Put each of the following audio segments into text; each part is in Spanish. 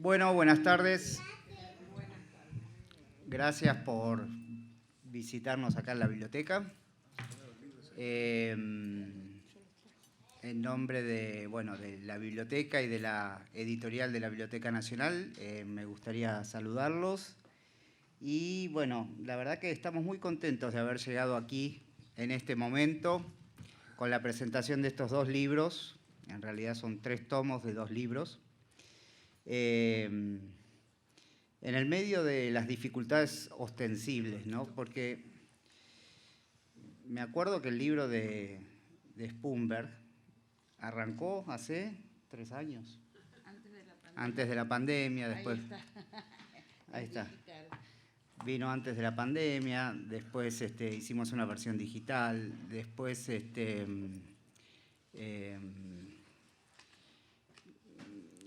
Bueno, buenas tardes. Gracias por visitarnos acá en la biblioteca. En nombre de la biblioteca y de la editorial de la Biblioteca Nacional, me gustaría saludarlos. Y bueno, la verdad que estamos muy contentos de haber llegado aquí en este momento con la presentación de estos dos libros. En realidad son 3 tomos de 2 libros. En el medio de las dificultades ostensibles, ¿no? Porque me acuerdo que el libro de Spunberg arrancó hace 3 años. Antes de la pandemia, después. Ahí está. Vino antes de la pandemia, después hicimos una versión digital, después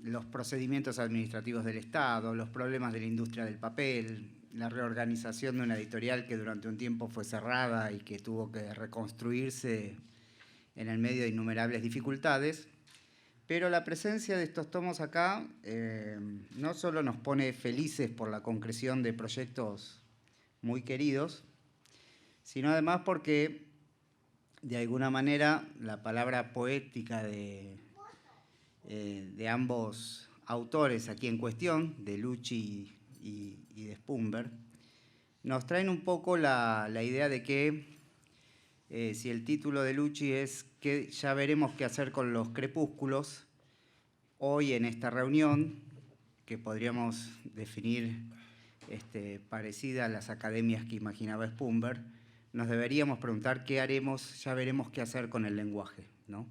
los procedimientos administrativos del Estado, los problemas de la industria del papel, la reorganización de una editorial que durante un tiempo fue cerrada y que tuvo que reconstruirse en el medio de innumerables dificultades. Pero la presencia de estos tomos acá no solo nos pone felices por la concreción de proyectos muy queridos, sino además porque, de alguna manera, la palabra poética de ambos autores aquí en cuestión, de Lucci y de Spunberg, nos traen un poco la idea de que si el título de Lucci es que ya veremos qué hacer con los crepúsculos, hoy en esta reunión, que podríamos definir parecida a las academias que imaginaba Spunberg, nos deberíamos preguntar qué haremos, ya veremos qué hacer con el lenguaje, ¿no?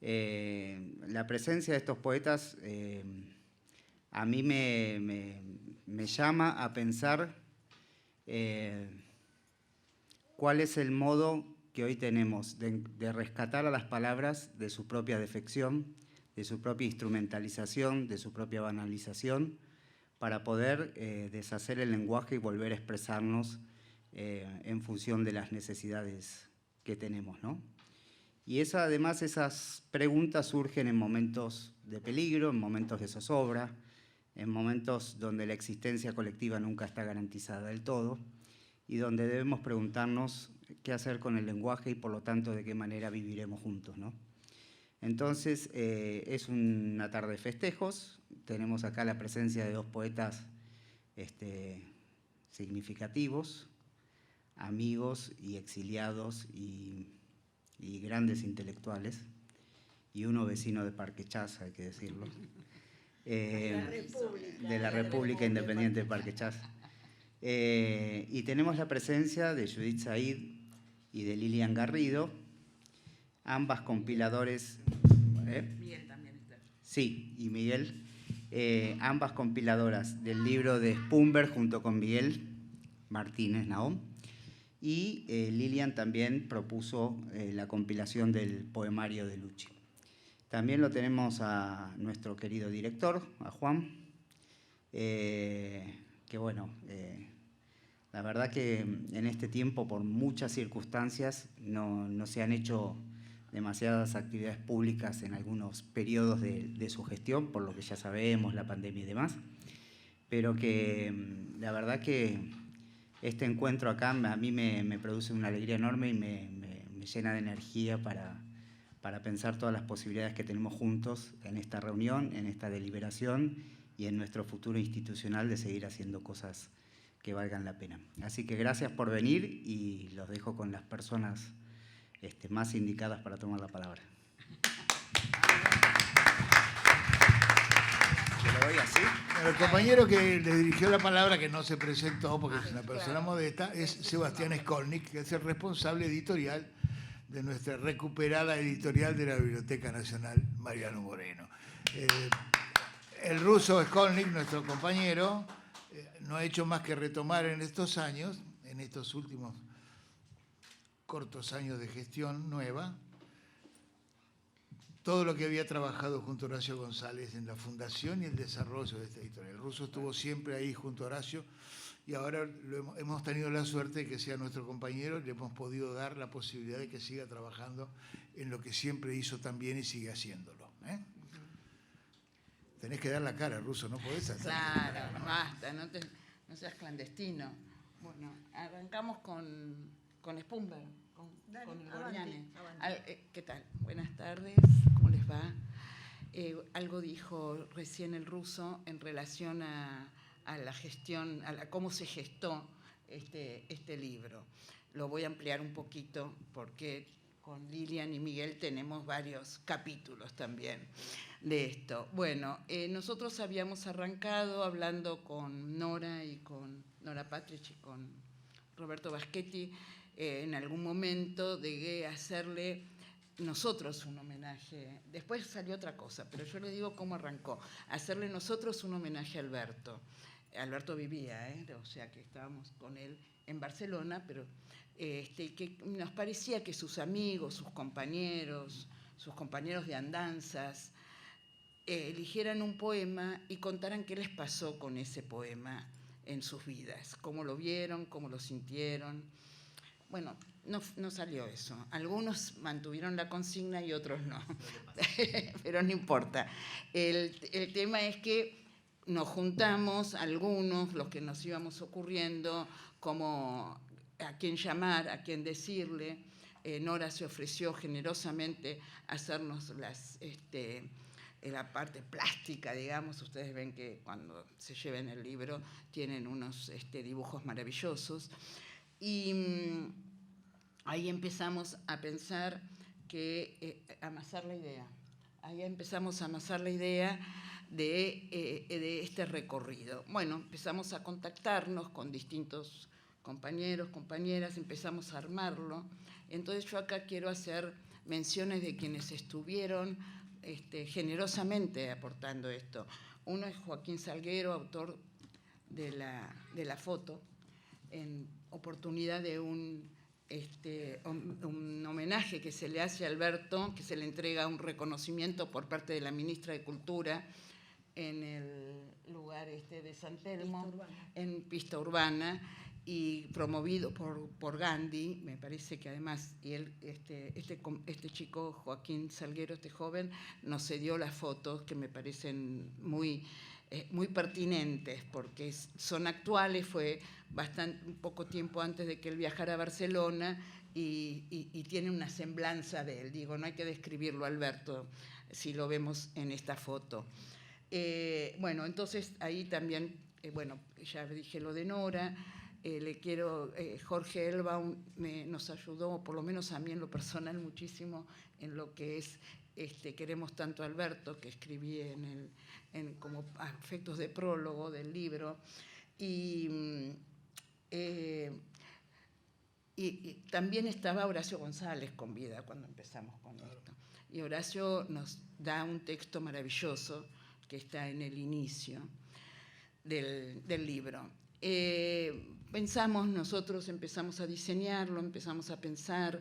La presencia de estos poetas a mí me llama a pensar cuál es el modo que hoy tenemos de rescatar a las palabras de su propia defección, de su propia instrumentalización, de su propia banalización, para poder deshacer el lenguaje y volver a expresarnos en función de las necesidades que tenemos, ¿no? Y además esas preguntas surgen en momentos de peligro, en momentos de zozobra, en momentos donde la existencia colectiva nunca está garantizada del todo y donde debemos preguntarnos qué hacer con el lenguaje y por lo tanto de qué manera viviremos juntos, ¿no? Entonces es una tarde de festejos, tenemos acá la presencia de 2 poetas significativos, amigos y exiliados y grandes intelectuales, y uno vecino de Parque Chas, hay que decirlo, de la República Independiente de Parque Chas. Y tenemos la presencia de Judith Said y de Lilian Garrido, ambas compiladores. Miguel también está. Sí, y Miguel, ambas compiladoras del libro de Spunberg junto con Miguel Martínez Nahom. Y Lilian también propuso la compilación del poemario de Lucci. También lo tenemos a nuestro querido director, a Juan, que bueno, la verdad que en este tiempo, por muchas circunstancias, no se han hecho demasiadas actividades públicas en algunos periodos de su gestión, por lo que ya sabemos, la pandemia y demás, pero que la verdad que este encuentro acá a mí me produce una alegría enorme y me llena de energía para pensar todas las posibilidades que tenemos juntos en esta reunión, en esta deliberación y en nuestro futuro institucional de seguir haciendo cosas que valgan la pena. Así que gracias por venir y los dejo con las personas más indicadas para tomar la palabra. ¿Se lo doy así? El compañero que le dirigió la palabra, que no se presentó porque es una persona modesta, es Sebastián Skolnik, que es el responsable editorial de nuestra recuperada editorial de la Biblioteca Nacional, Mariano Moreno. El ruso Skolnik, nuestro compañero, no ha hecho más que retomar en estos años, en estos últimos cortos años de gestión nueva, todo lo que había trabajado junto a Horacio González en la fundación y el desarrollo de esta editorial. El ruso estuvo siempre ahí junto a Horacio y ahora hemos tenido la suerte de que sea nuestro compañero y le hemos podido dar la posibilidad de que siga trabajando en lo que siempre hizo tan bien y sigue haciéndolo. Tenés que dar la cara, Russo, no podés hacer. Claro, basta, no seas clandestino. Bueno, arrancamos con Spumber, con el Gorriane. ¿Qué tal? Buenas tardes, ¿cómo les va? Algo dijo recién el Russo en relación a la gestión, cómo se gestó este libro. Lo voy a ampliar un poquito porque con Lilian y Miguel tenemos varios capítulos también de esto. Bueno, nosotros habíamos arrancado hablando con Nora y con Nora Patrich y con Roberto Baschetti en algún momento de hacerle nosotros un homenaje. Después salió otra cosa, pero yo le digo cómo arrancó. Hacerle nosotros un homenaje a Alberto. Alberto vivía, o sea que estábamos con él en Barcelona, pero que nos parecía que sus amigos, sus compañeros de andanzas, eligieran un poema y contaran qué les pasó con ese poema en sus vidas, cómo lo vieron, cómo lo sintieron. Bueno, no salió eso. Algunos mantuvieron la consigna y otros no, pero no importa. El tema es que nos juntamos algunos, los que nos íbamos ocurriendo, como a quién llamar, a quién decirle. Nora se ofreció generosamente a hacernos la parte plástica, digamos. Ustedes ven que cuando se lleven el libro tienen unos dibujos maravillosos. Y ahí empezamos a pensar amasar la idea. Ahí empezamos a amasar la idea de este recorrido. Bueno, empezamos a contactarnos con distintos compañeros, compañeras, empezamos a armarlo. Entonces yo acá quiero hacer menciones de quienes estuvieron generosamente aportando esto. Uno es Joaquín Salguero, autor de la foto, en oportunidad de un homenaje que se le hace a Alberto, que se le entrega un reconocimiento por parte de la ministra de Cultura en el lugar de San Telmo, en Pista Urbana, y promovido por Gandhi, me parece que además, y él, este chico, Joaquín Salguero, este joven, nos cedió las fotos que me parecen muy pertinentes, porque son actuales. Fue un poco tiempo antes de que él viajara a Barcelona y tiene una semblanza de él. Digo, no hay que describirlo, Alberto, si lo vemos en esta foto. Bueno, entonces ahí también, ya dije lo de Nora. Jorge Elbaum nos ayudó, por lo menos a mí en lo personal, muchísimo en lo que es Queremos tanto a Alberto, que escribí como efectos de prólogo del libro. Y también estaba Horacio González con vida cuando empezamos con esto. Y Horacio nos da un texto maravilloso que está en el inicio del libro. Nosotros empezamos a diseñarlo, empezamos a pensar,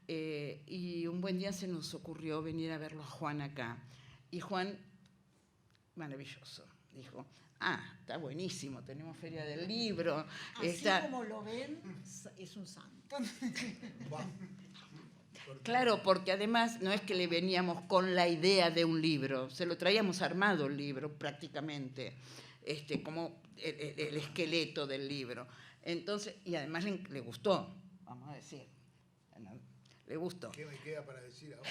y un buen día se nos ocurrió venir a verlo a Juan acá. Y Juan, maravilloso, dijo: está buenísimo, tenemos Feria del Libro. Así como lo ven, es un santo. Claro, porque además no es que le veníamos con la idea de un libro, se lo traíamos armado el libro prácticamente, como el esqueleto del libro. Entonces, y además le gustó, vamos a decir. Le gustó. ¿Qué me queda para decir ahora?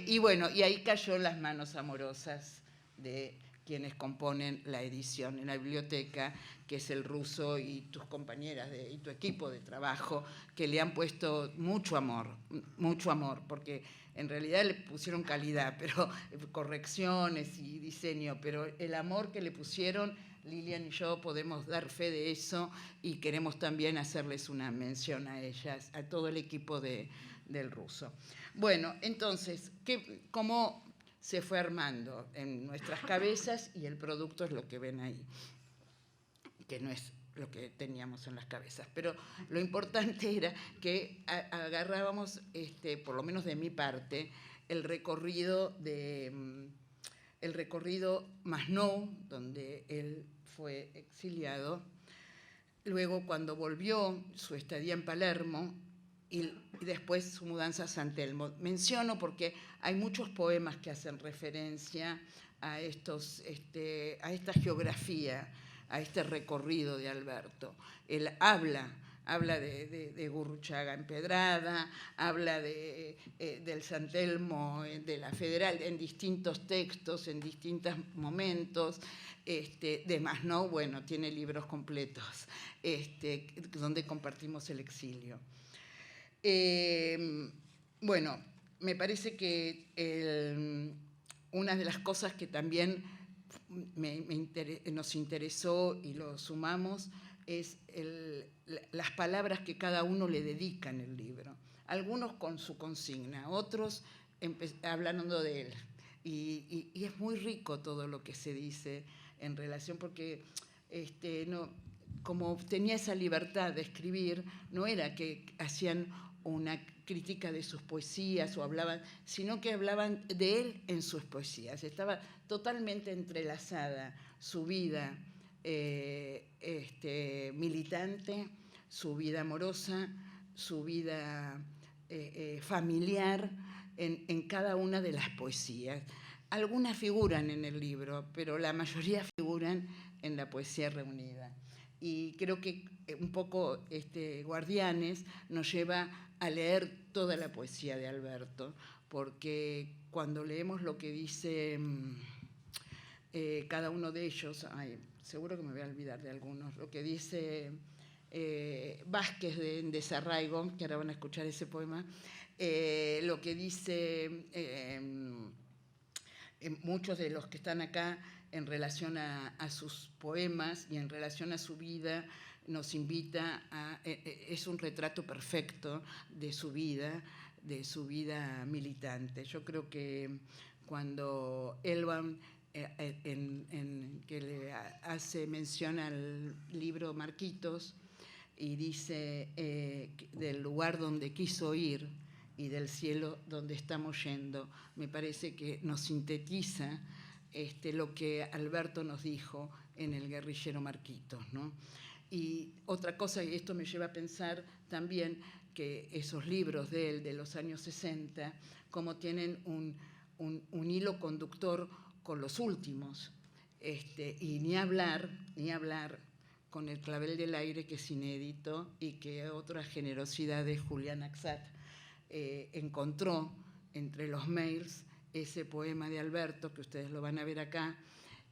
Y bueno, y ahí cayó en las manos amorosas de quienes componen la edición en la biblioteca, que es el Russo y tus compañeras y tu equipo de trabajo, que le han puesto mucho amor, porque en realidad le pusieron calidad, pero correcciones y diseño, pero el amor que le pusieron, Lilian y yo podemos dar fe de eso, y queremos también hacerles una mención a ellas, a todo el equipo del Russo. Bueno, entonces, ¿cómo se fue armando en nuestras cabezas? Y el producto es lo que ven ahí, que no es lo que teníamos en las cabezas. Pero lo importante era que agarrábamos, por lo menos de mi parte, el recorrido Masnou, donde él fue exiliado. Luego, cuando volvió, su estadía en Palermo, y después su mudanza a San Telmo. Menciono porque hay muchos poemas que hacen referencia a esta geografía, a este recorrido de Alberto. Él habla de Gurruchaga Empedrada, habla del San Telmo, de la Federal, en distintos textos, en distintos momentos. De Masnou, bueno, tiene libros completos donde compartimos el exilio. Bueno, me parece que una de las cosas que también nos interesó y lo sumamos es las palabras que cada uno le dedica en el libro. Algunos con su consigna, otros hablando de él. Y es muy rico todo lo que se dice en relación, porque como tenía esa libertad de escribir, no era que hacían una crítica de sus poesías o hablaban, sino que hablaban de él en sus poesías. Estaba totalmente entrelazada su vida militante, su vida amorosa, su vida familiar en cada una de las poesías. Algunas figuran en el libro, pero la mayoría figuran en la poesía reunida. Y creo que un poco Guardianes nos lleva a leer toda la poesía de Alberto, porque cuando leemos lo que dice cada uno de ellos, seguro que me voy a olvidar de algunos, lo que dice Vázquez de Desarraigo, que ahora van a escuchar ese poema, lo que dice muchos de los que están acá en relación a sus poemas y en relación a su vida, nos invita a... es un retrato perfecto de su vida militante. Yo creo que cuando Elban, que le hace mención al libro Marquitos, y dice del lugar donde quiso ir y del cielo donde estamos yendo, me parece que nos sintetiza lo que Alberto nos dijo en El guerrillero Marquitos, ¿no? Y otra cosa, y esto me lleva a pensar también que esos libros de él, de los años 60, como tienen un hilo conductor con los últimos, y ni hablar con El clavel del aire, que es inédito y que otra generosidad de Julián Axat encontró entre los mails ese poema de Alberto, que ustedes lo van a ver acá,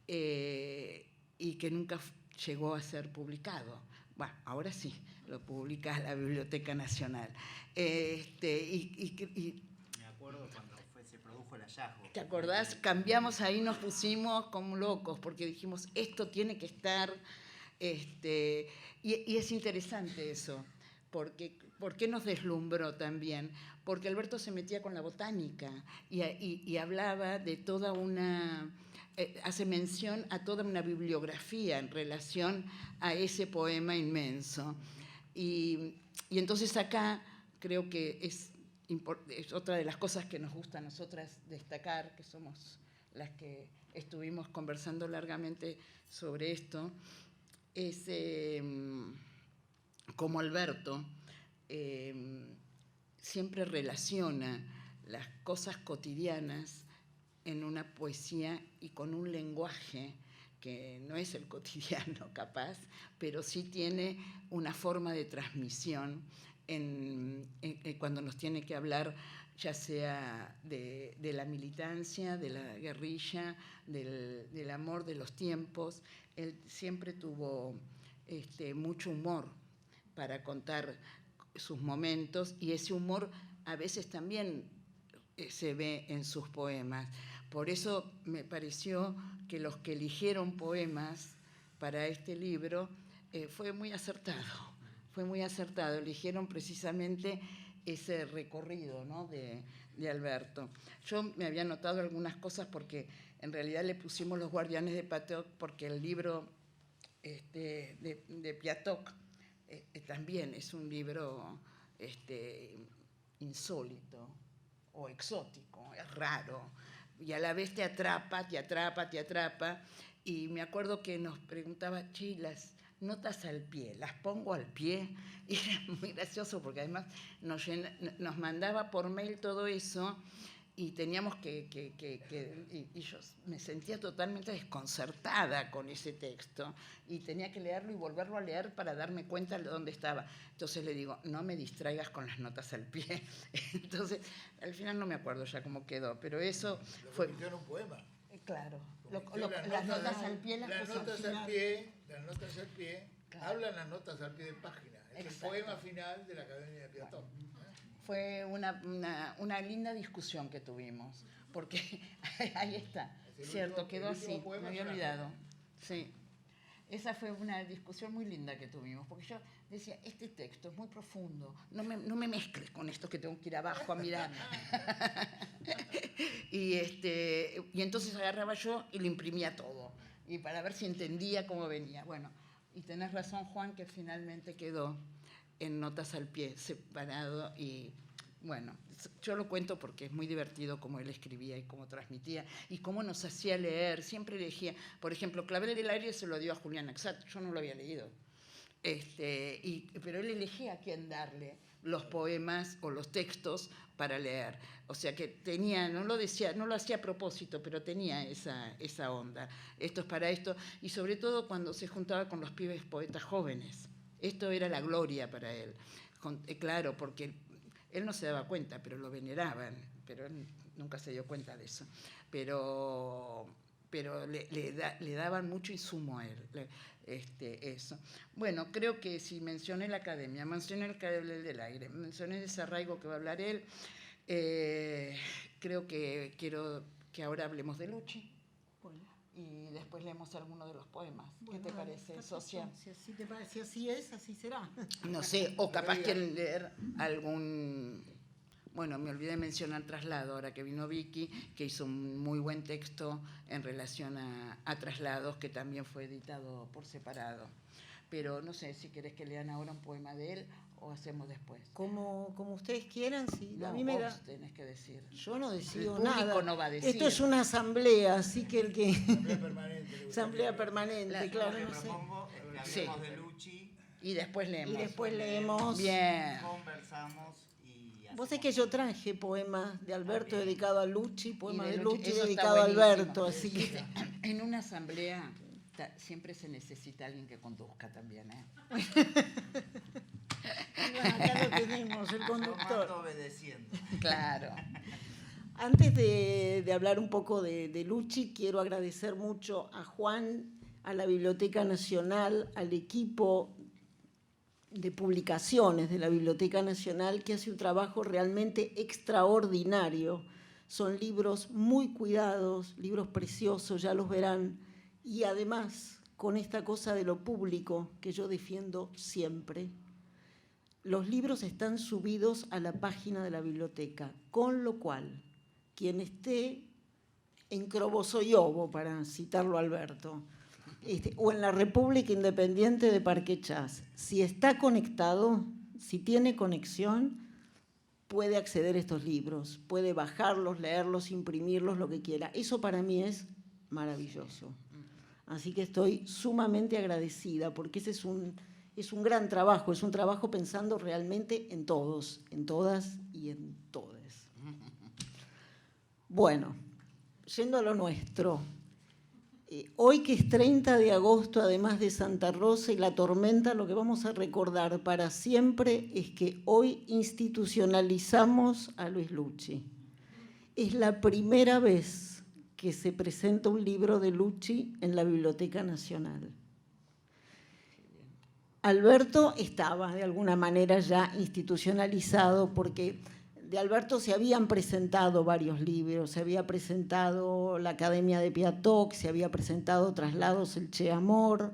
y que nunca llegó a ser publicado. Bueno, ahora sí, lo publica la Biblioteca Nacional. Me acuerdo cuando se produjo el hallazgo. ¿Te acordás? Cambiamos ahí, nos pusimos como locos, porque dijimos, esto tiene que estar... y es interesante eso, porque ¿por qué nos deslumbró también? Porque Alberto se metía con la botánica y hablaba de toda una... hace mención a toda una bibliografía en relación a ese poema inmenso. Y entonces acá creo que es otra de las cosas que nos gusta a nosotras destacar, que somos las que estuvimos conversando largamente sobre esto, es como Alberto siempre relaciona las cosas cotidianas en una poesía y con un lenguaje que no es el cotidiano capaz, pero sí tiene una forma de transmisión cuando nos tiene que hablar, ya sea de la militancia, de la guerrilla, del amor de los tiempos. Él siempre tuvo mucho humor para contar sus momentos, y ese humor a veces también se ve en sus poemas. Por eso me pareció que los que eligieron poemas para este libro fue muy acertado, eligieron precisamente ese recorrido, ¿no?, de Alberto. Yo me había notado algunas cosas porque en realidad le pusimos Los guardianes de Piatoc porque el libro de Piatoc también es un libro insólito o exótico, es raro, y a la vez te atrapa, y me acuerdo que nos preguntaba, che, notas al pie, las pongo al pie, y era muy gracioso porque además nos mandaba por mail todo eso, y teníamos y yo me sentía totalmente desconcertada con ese texto, y tenía que leerlo y volverlo a leer para darme cuenta de dónde estaba. Entonces le digo, no me distraigas con las notas al pie. Entonces, al final no me acuerdo ya cómo quedó, pero eso fue... Convirtió en un poema. Claro, las notas al pie Las notas al pie, claro. Hablan las notas al pie de página. Es el poema final de la Academia de Piatón. Fue una linda discusión que tuvimos, porque ahí está, cierto, quedó así, me había olvidado. Sí, esa fue una discusión muy linda que tuvimos, porque yo decía, este texto es muy profundo, no me mezcles con esto que tengo que ir abajo a mirar. y entonces agarraba yo y lo imprimía todo, y para ver si entendía cómo venía. Bueno, y tenés razón, Juan, que finalmente quedó en notas al pie, separado, y bueno, yo lo cuento porque es muy divertido cómo él escribía y cómo transmitía y cómo nos hacía leer. Siempre elegía, por ejemplo, Clavel del Aire se lo dio a Julián Axat, yo no lo había leído, pero él elegía a quién darle los poemas o los textos para leer. O sea que tenía, no lo hacía a propósito, pero tenía esa onda. Esto es para esto, y sobre todo cuando se juntaba con los pibes poetas jóvenes. Esto era la gloria para él. Claro, porque él no se daba cuenta, pero lo veneraban, pero él nunca se dio cuenta de eso. Pero le daban mucho insumo a él, eso. Bueno, creo que si mencioné la Academia, mencioné el Clavel del Aire, mencioné el desarraigo que va a hablar él, creo que quiero que ahora hablemos de Lucci. Y después leemos alguno de los poemas. Bueno, ¿Qué te parece, Socia? Si así te parece, así es, así será. No sé, o capaz quieren leer algún... Bueno, me olvidé de mencionar Traslado, ahora que vino Vicky, que hizo un muy buen texto en relación a Traslados, que también fue editado por separado. Pero no sé si querés que lean ahora un poema de él o hacemos después. Como ustedes quieran, sí. No, a mí me vos da... tenés que decir. Yo no decido El público nada. no va a decir. Esto es una asamblea, así que el que... Asamblea permanente. Asamblea permanente, claro, Lo que no sé. propongo es que Sí. hablemos de Lucci, Y después leemos. Y después leemos... Bien. conversamos y Vos sabés que yo traje poemas de Alberto dedicado a Lucci, poemas Y de de Lucci Lucci, eso está dedicado a buenísimo. Alberto, así que... En una asamblea siempre se necesita alguien que conduzca también, ¿eh? Bueno, acá lo tenemos, el conductor. obedeciendo. Claro. Antes de hablar un poco de Lucci, quiero agradecer mucho a Juan, a la Biblioteca Nacional, al equipo de publicaciones de la Biblioteca Nacional, que hace un trabajo realmente extraordinario. Son libros muy cuidados, libros preciosos, ya los verán, y además con esta cosa de lo público que yo defiendo siempre. Los libros están subidos a la página de la biblioteca, con lo cual, quien esté en Crobosoyobo, para citarlo a Alberto, o en la República Independiente de Parque Chas, si está conectado, si tiene conexión, puede acceder a estos libros, puede bajarlos, leerlos, imprimirlos, lo que quiera. Eso para mí es maravilloso. Así que estoy sumamente agradecida, porque ese es un gran trabajo, es un trabajo pensando realmente en todos, en todas y en todes. Bueno, yendo a lo nuestro, hoy que es 30 de agosto, además de Santa Rosa y la tormenta, lo que vamos a recordar para siempre es que hoy institucionalizamos a Luis Lucci. Es la primera vez que se presenta un libro de Lucci en la Biblioteca Nacional. Alberto estaba de alguna manera ya institucionalizado porque de Alberto se habían presentado varios libros, se había presentado la Academia de Piatoc, se había presentado Traslados, el Che Amor,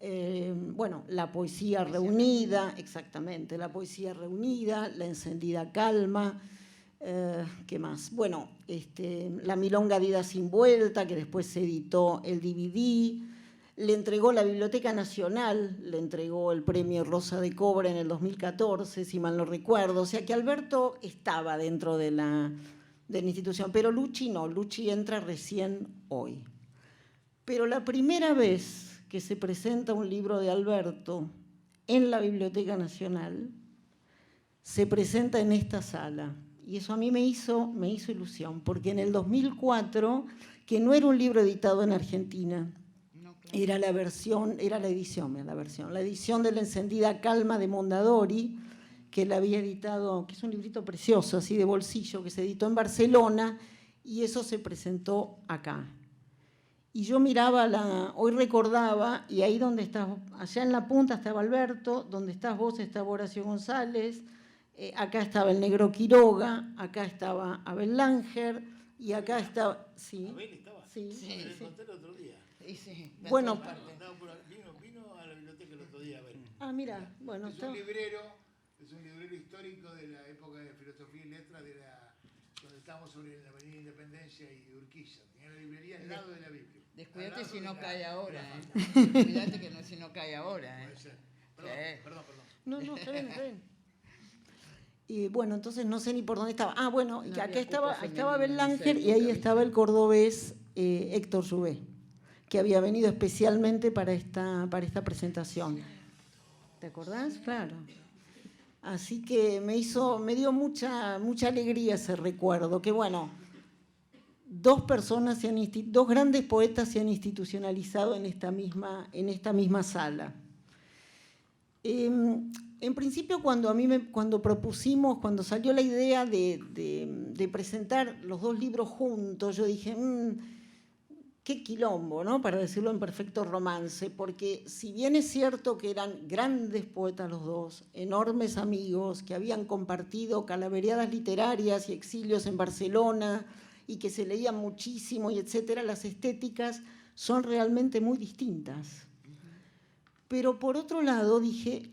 la poesía reunida, exactamente, la poesía reunida, la encendida calma, ¿qué más? Bueno, la Milonga Vida sin Vuelta, que después se editó el DVD, le entregó la Biblioteca Nacional, le entregó el premio Rosa de Cobre en el 2014, si mal no recuerdo. O sea que Alberto estaba dentro de la institución, pero Lucci no, Lucci entra recién hoy. Pero la primera vez que se presenta un libro de Alberto en la Biblioteca Nacional, se presenta en esta sala. Y eso a mí me hizo ilusión, porque en el 2004, que no era un libro editado en Argentina, era la edición de La encendida calma de Mondadori, que la había editado, que es un librito precioso, así de bolsillo, que se editó en Barcelona, y eso se presentó acá. Y yo miraba, hoy recordaba, y ahí donde estás, allá en la punta estaba Alberto, donde estás vos estaba Horacio González, acá estaba el Negro Quiroga, acá estaba Abel Langer, y acá estaba... ¿Sí? ¿Abel estaba? Sí. Me lo conté el otro día. Sí, bueno, Vino a la biblioteca el otro día, Abel. Ah, mira, bueno. Es un librero histórico de la época de filosofía y letras, donde estábamos sobre la Avenida Independencia y Urquiza. Tenía la librería al lado de la Biblia. Descuídate si no cae ahora, Descuídate que si no cae ahora, Puede ser. Perdón. No, está bien. Y bueno, entonces no sé ni por dónde estaba. Ah, bueno, No que acá había estaba cupo Abel femenino, Langer no sé, y ahí nunca estaba vi. el cordobés Héctor Joubert, que había venido especialmente para esta presentación. ¿Te acordás? Claro. Así que me dio mucha alegría ese recuerdo, que bueno, dos grandes poetas se han institucionalizado en esta misma sala. En principio, cuando salió la idea de presentar los dos libros juntos, yo dije, qué quilombo, ¿no? Para decirlo en perfecto romance, porque si bien es cierto que eran grandes poetas los dos, enormes amigos, que habían compartido calavereadas literarias y exilios en Barcelona, y que se leían muchísimo, y etcétera, las estéticas son realmente muy distintas. Pero por otro lado dije,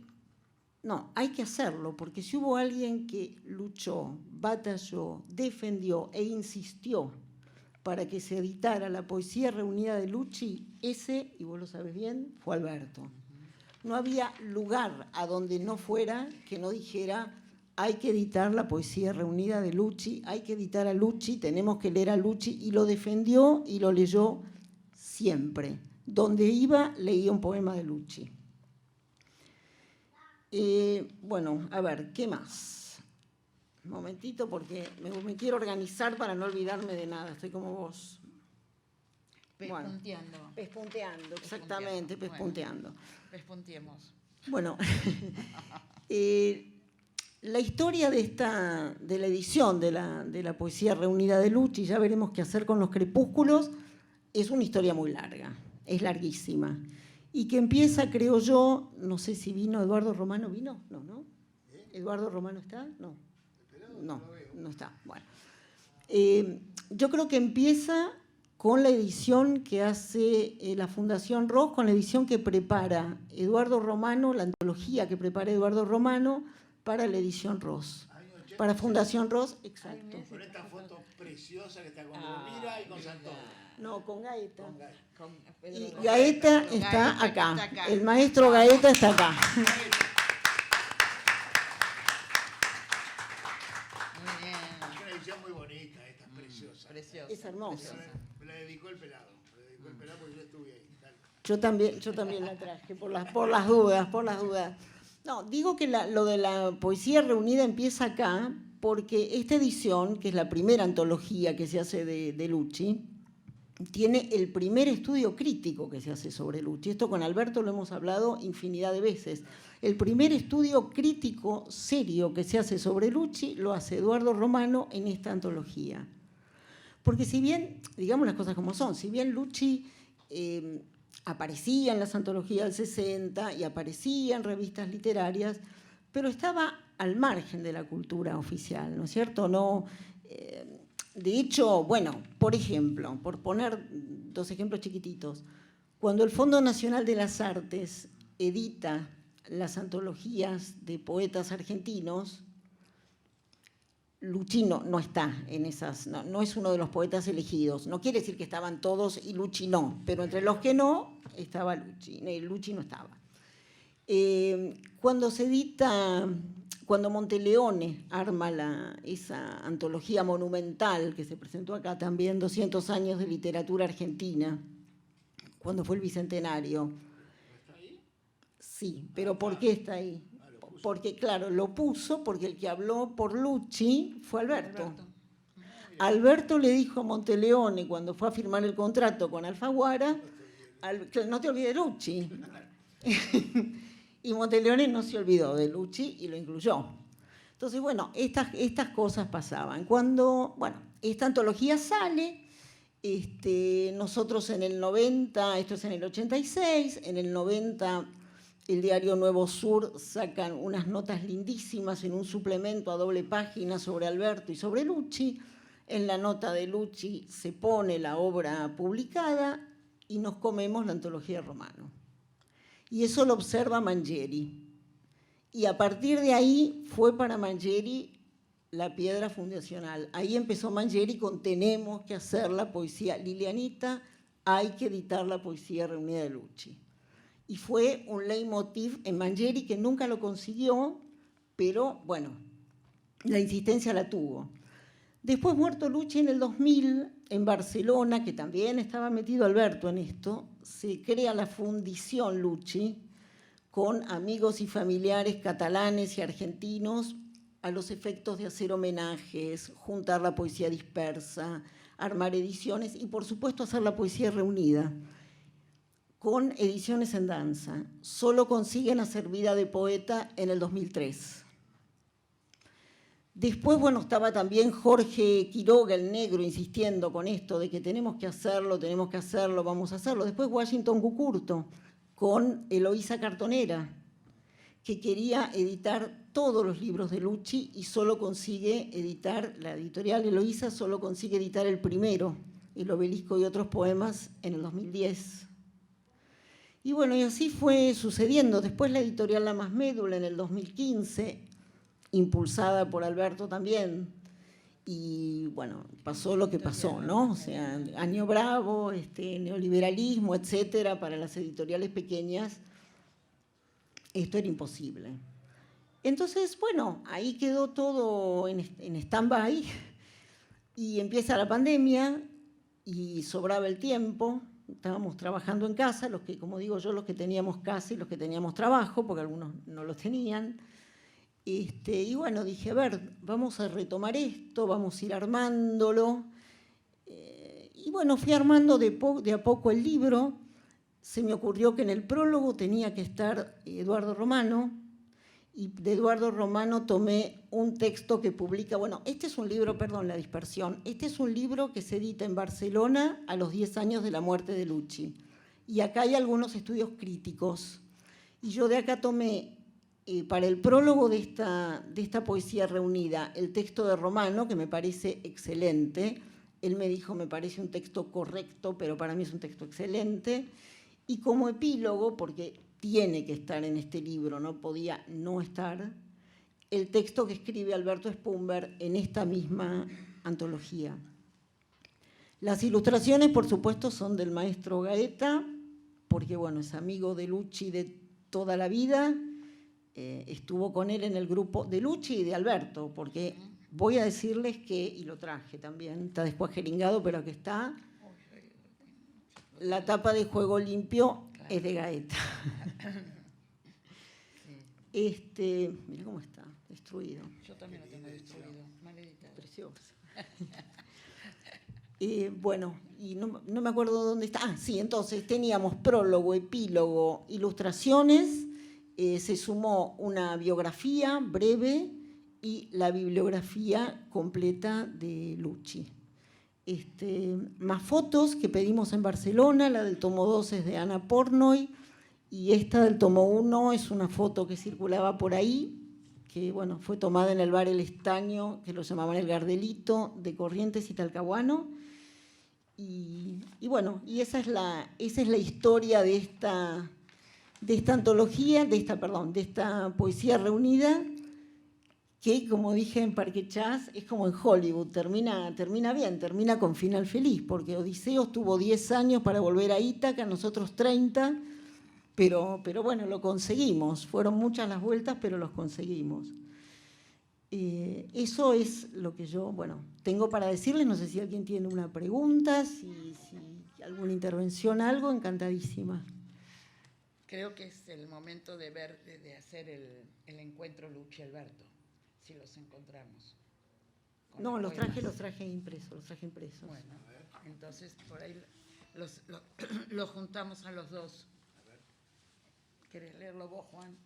no, hay que hacerlo, porque si hubo alguien que luchó, batalló, defendió e insistió para que se editara la poesía reunida de Lucci, ese, y vos lo sabés bien, fue Alberto. No había lugar a donde no fuera que no dijera, hay que editar la poesía reunida de Lucci, hay que editar a Lucci, tenemos que leer a Lucci, y lo defendió y lo leyó siempre. Donde iba, leía un poema de Lucci. Bueno, a ver, ¿qué más? Un momentito, porque me quiero organizar para no olvidarme de nada. Estoy como vos. Pespunteando. Bueno, pespunteando, exactamente, Bueno, pespunteando. Pespunteemos. Bueno, la historia de la edición de la poesía reunida de Lucci, ya veremos qué hacer con los crepúsculos, es una historia muy larga, es larguísima. Y que empieza, creo yo, no sé si vino Eduardo Romano, ¿vino? No. ¿Eduardo Romano está? No está. Bueno. Yo creo que empieza con la edición que hace la Fundación Ross, con la edición que prepara Eduardo Romano, la antología que prepara Eduardo Romano para la edición Ross. Para Fundación Ross, exacto. Con esta foto preciosa que está con Elvira y con Santoro. No, con Gaeta. Y Pedro Gaeta Gaeta está que acá. está acá. El maestro Gaeta está acá. Muy bien. Es una edición muy bonita, esta es preciosa. Preciosa. Es hermosa. Me la dedicó el pelado. Porque yo estuve ahí. Yo también la traje, por las dudas. No, digo que lo de la poesía reunida empieza acá, porque esta edición, que es la primera antología que se hace de Lucci, tiene el primer estudio crítico que se hace sobre Lucci. Esto con Alberto lo hemos hablado infinidad de veces. El primer estudio crítico serio que se hace sobre Lucci lo hace Eduardo Romano en esta antología. Porque si bien, digamos las cosas como son, si bien Lucci aparecía en las antologías del 60 y aparecía en revistas literarias, pero estaba al margen de la cultura oficial, ¿no es cierto? No, de hecho, bueno, por ejemplo, por poner dos ejemplos chiquititos, cuando el Fondo Nacional de las Artes edita las antologías de poetas argentinos, Lucci no está en esas, no es uno de los poetas elegidos. No quiere decir que estaban todos y Lucci no, pero entre los que no, estaba Lucci. Lucci no estaba. Cuando se edita, cuando Monteleone arma esa antología monumental que se presentó acá también, 200 años de literatura argentina, cuando fue el Bicentenario, Sí, pero ¿por qué está ahí? Porque, claro, lo puso porque el que habló por Lucci fue Alberto. Alberto le dijo a Monteleone cuando fue a firmar el contrato con Alfaguara, no te olvides de Lucci. Y Monteleone no se olvidó de Lucci y lo incluyó. Entonces, bueno, estas cosas pasaban. Cuando, bueno, esta antología sale, nosotros en el 90, esto es en el 86, en el 90 el diario Nuevo Sur sacan unas notas lindísimas en un suplemento a doble página sobre Alberto y sobre Lucci. En la nota de Lucci se pone la obra publicada y nos comemos la antología de Romano. Y eso lo observa Mangieri. Y a partir de ahí fue para Mangieri la piedra fundacional. Ahí empezó Mangieri con tenemos que hacer la poesía. Lilianita, hay que editar la poesía reunida de Lucci. Y fue un leitmotiv en Mangieri que nunca lo consiguió, pero bueno, la insistencia la tuvo. Después, muerto Lucci en el 2000, en Barcelona, que también estaba metido Alberto en esto, se crea la Fundición Lucci con amigos y familiares catalanes y argentinos a los efectos de hacer homenajes, juntar la poesía dispersa, armar ediciones y, por supuesto, hacer la poesía reunida, con ediciones en danza. Solo consiguen hacer Vida de Poeta en el 2003. Después, bueno, estaba también Jorge Quiroga, el negro, insistiendo con esto de que tenemos que hacerlo, vamos a hacerlo. Después Washington Cucurto, con Eloísa Cartonera, que quería editar todos los libros de Lucci y solo consigue editar, la editorial Eloísa solo consigue editar el primero, El Obelisco y otros poemas, en el 2010. Y bueno, y así fue sucediendo. Después la editorial La Más Médula en el 2015, impulsada por Alberto también. Y bueno, pasó lo que pasó, ¿no? O sea, año bravo, neoliberalismo, etcétera, para las editoriales pequeñas, esto era imposible. Entonces, bueno, ahí quedó todo en stand-by y empieza la pandemia y sobraba el tiempo. Estábamos trabajando en casa, los que, como digo yo, los que teníamos casa y los que teníamos trabajo, porque algunos no los tenían. Y bueno, dije, a ver, vamos a retomar esto, vamos a ir armándolo. Y bueno, fui armando de a poco el libro. Se me ocurrió que en el prólogo tenía que estar Eduardo Romano, y de Eduardo Romano tomé un texto que publica, bueno, este es un libro, perdón, La Dispersión, este es un libro que se edita en Barcelona a los 10 años de la muerte de Lucci. Y acá hay algunos estudios críticos. Y yo de acá tomé, para el prólogo de esta poesía reunida, el texto de Romano, que me parece excelente. Él me dijo, me parece un texto correcto, pero para mí es un texto excelente. Y como epílogo, porque tiene que estar en este libro, no podía no estar, el texto que escribe Alberto Spumber en esta misma antología. Las ilustraciones, por supuesto, son del maestro Gaeta, porque bueno, es amigo de Lucci de toda la vida, estuvo con él en el grupo de Lucci y de Alberto, porque voy a decirles que, y lo traje también, está descuajeringado, pero aquí está, la tapa de Juego Limpio es de Gaeta. Mira cómo está, destruido. Yo también lo tengo destruido, mal editado. Precioso. Bueno, y no me acuerdo dónde está. Ah, sí, entonces teníamos prólogo, epílogo, ilustraciones, se sumó una biografía breve y la bibliografía completa de Lucci. Más fotos que pedimos en Barcelona, la del tomo 2 es de Ana Pornoy y esta del tomo 1 es una foto que circulaba por ahí, que bueno, fue tomada en el bar El Estaño, que lo llamaban El Gardelito, de Corrientes y Talcahuano. Y bueno, y esa es la historia de esta antología, de esta poesía reunida, que, como dije en Parque Chas, es como en Hollywood, termina bien, termina con final feliz, porque Odiseos tuvo 10 años para volver a Ítaca, nosotros 30, pero bueno, lo conseguimos. Fueron muchas las vueltas, pero los conseguimos. Eso es lo que yo, bueno, tengo para decirles. No sé si alguien tiene una pregunta, si alguna intervención, algo, encantadísima. creo que es el momento de ver, de hacer el encuentro Luchi Alberto, si los encontramos. No, los poemas. traje impresos. Bueno, entonces por ahí los juntamos a los dos. ¿Querés leerlo vos, Juan?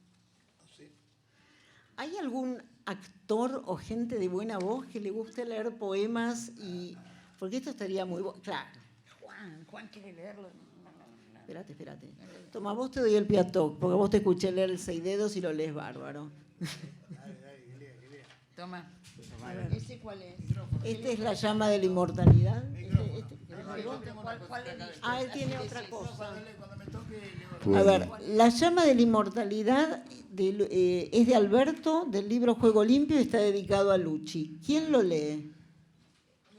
¿Hay algún actor o gente de buena voz que le guste leer poemas? Porque esto estaría muy bueno. Claro. Juan quiere leerlo. Espérate. Toma, vos te doy el piatoc, porque vos te escuché leer el Seis Dedos y lo lees bárbaro. Dale, lea. Toma. A ver. ¿Ese cuál es? Este es La llama de la inmortalidad. ¿Cuál es? Ah, él tiene otra cosa. Cuando me toque, leo. Bueno. A ver, La llama de la inmortalidad es de Alberto, del libro Juego Limpio, y está dedicado a Luchi. ¿Quién lo lee?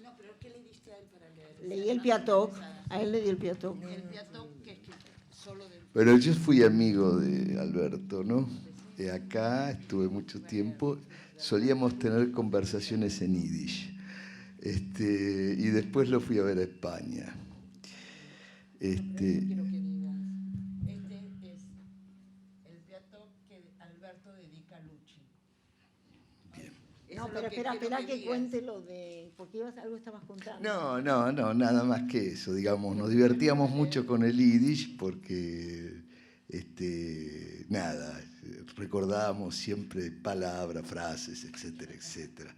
No, pero ¿qué le diste a él para leer? Leí el piatoc, a él le di el piatoc. El piatoc que es solo de... Bueno, yo fui amigo de Alberto, ¿no? Acá estuve mucho tiempo, solíamos tener conversaciones en yiddish. Y después lo fui a ver a España. Quiero que digas. Este es el piatoc que Alberto dedica a Luchi. Bien. No, pero espera que cuente lo de... Porque algo estabas contando. No, nada más que eso, digamos. Nos divertíamos mucho con el yiddish porque, nada, recordábamos siempre palabras, frases, etcétera, etcétera.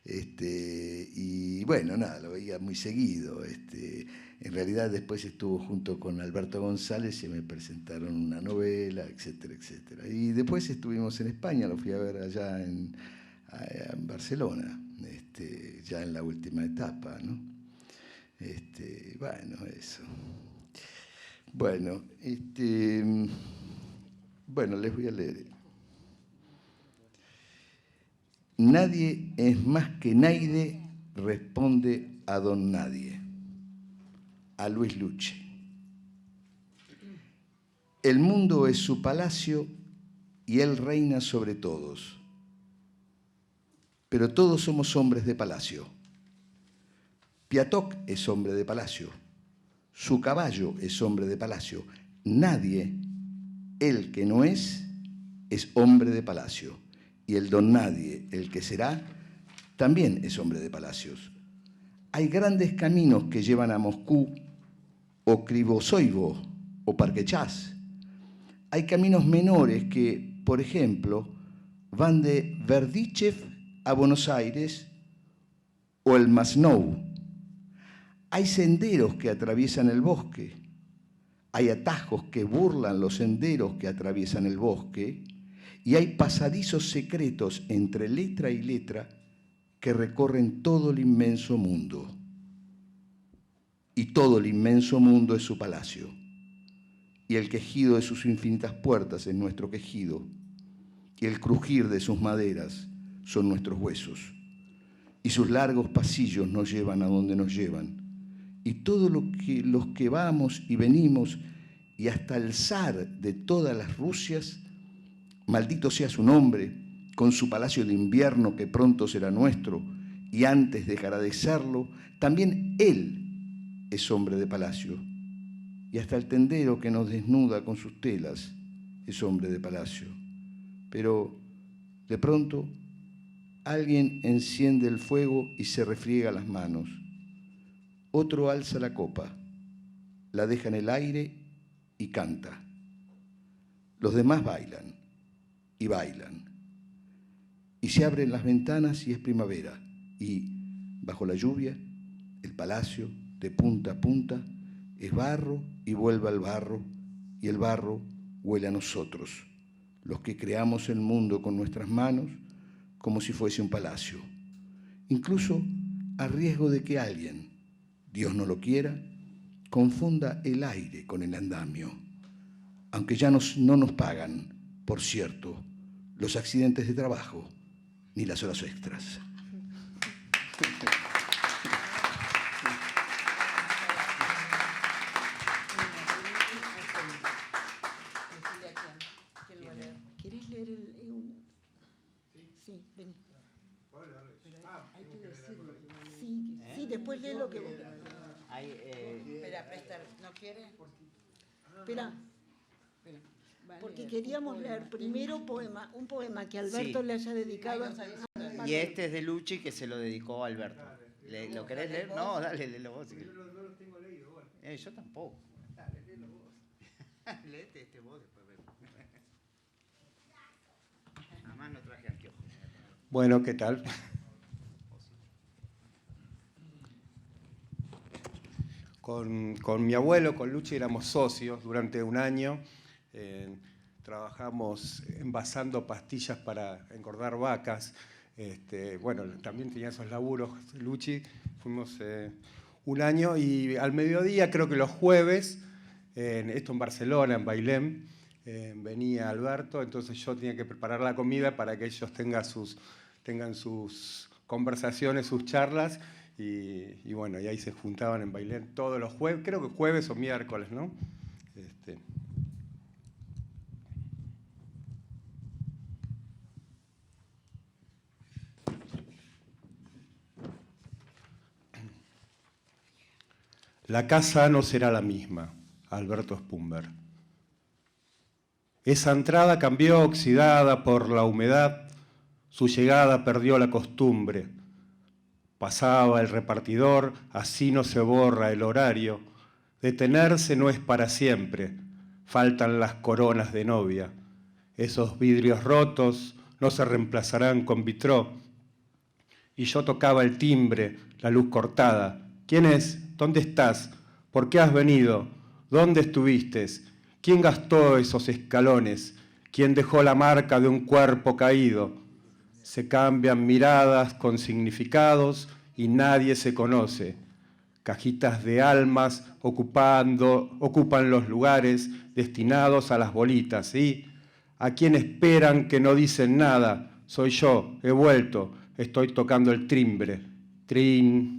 Y bueno, nada, lo veía muy seguido. En realidad después estuvo junto con Alberto González y me presentaron una novela, etcétera, etcétera. Y después estuvimos en España, lo fui a ver allá en Barcelona, ya en la última etapa, ¿no? Bueno, eso. Bueno, bueno, les voy a leer. Nadie es más que Naide, responde a don Nadie, a Luis Luchi. El mundo es su palacio y él reina sobre todos. Pero todos somos hombres de palacio. Piatoc es hombre de palacio. Su caballo es hombre de palacio. Nadie, el que no es hombre de palacio. Y el don Nadie, el que será, también es hombre de palacios. Hay grandes caminos que llevan a Moscú, o Krivosoivo, o Parquechás. Hay caminos menores que, por ejemplo, van de Berdichev a Buenos Aires o el Masnou. Hay senderos que atraviesan el bosque. Hay atajos que burlan los senderos que atraviesan el bosque. Y hay pasadizos secretos entre letra y letra que recorren todo el inmenso mundo. Y todo el inmenso mundo es su palacio. Y el quejido de sus infinitas puertas es nuestro quejido. Y el crujir de sus maderas son nuestros huesos. Y sus largos pasillos nos llevan a donde nos llevan. Y todos los que vamos y venimos, y hasta el zar de todas las Rusias, maldito sea su nombre, con su palacio de invierno que pronto será nuestro, y antes dejará de serlo, también él es hombre de palacio. Y hasta el tendero que nos desnuda con sus telas es hombre de palacio. Pero de pronto alguien enciende el fuego y se refriega las manos. Otro alza la copa, la deja en el aire y canta. Los demás bailan y bailan. Y se abren las ventanas y es primavera. Y bajo la lluvia, el palacio, de punta a punta, es barro y vuelve al barro, y el barro huele a nosotros, los que creamos el mundo con nuestras manos como si fuese un palacio. Incluso a riesgo de que alguien, Dios no lo quiera, confunda el aire con el andamio. Aunque ya no nos pagan, por cierto, los accidentes de trabajo ni las horas extras. ¿Querés leer Sí, vení. Sí, después lee lo que vos... Espera, presta, ¿no quiere? Espera. Porque queríamos leer primero un poema que Alberto Sí. le haya dedicado a Y este es de Luchi, que se lo dedicó a Alberto. ¿Lo querés leer? No, dale, léelo vos. Yo no lo tengo leído. Bueno. Yo tampoco. Dale, léelo vos. Léete este vos después. Además no traje anteojos. Bueno, ¿qué tal? Con mi abuelo, con Luchi, éramos socios durante un año. Trabajamos envasando pastillas para engordar vacas. Bueno, también tenía esos laburos, Luchi. Fuimos un año y al mediodía, creo que los jueves, esto en Barcelona, en Bailén, venía Alberto, entonces yo tenía que preparar la comida para que ellos tengan sus conversaciones, sus charlas, y bueno, y ahí se juntaban en Bailén todos los jueves, creo que jueves o miércoles, ¿no? La casa no será la misma, Alberto Spumber. Esa entrada cambió oxidada por la humedad, su llegada perdió la costumbre. Pasaba el repartidor, así no se borra el horario. Detenerse no es para siempre, faltan las coronas de novia. Esos vidrios rotos no se reemplazarán con vitró. Y yo tocaba el timbre, la luz cortada. ¿Quién es? ¿Dónde estás? ¿Por qué has venido? ¿Dónde estuviste? ¿Quién gastó esos escalones? ¿Quién dejó la marca de un cuerpo caído? Se cambian miradas con significados y nadie se conoce. Cajitas de almas ocupan los lugares destinados a las bolitas, ¿sí? ¿A quién esperan que no dicen nada? Soy yo, he vuelto, estoy tocando el timbre. Trin.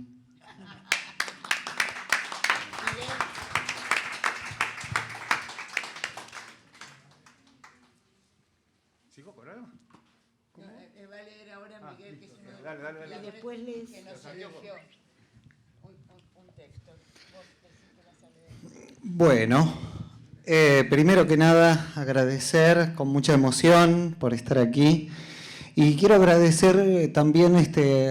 ¿Sigo con algo? Va a leer ahora Miguel, que es uno de Dale. Y después lees. que nos eligió un texto. Vos decís que vas a leer. Bueno, primero que nada agradecer con mucha emoción por estar aquí y quiero agradecer también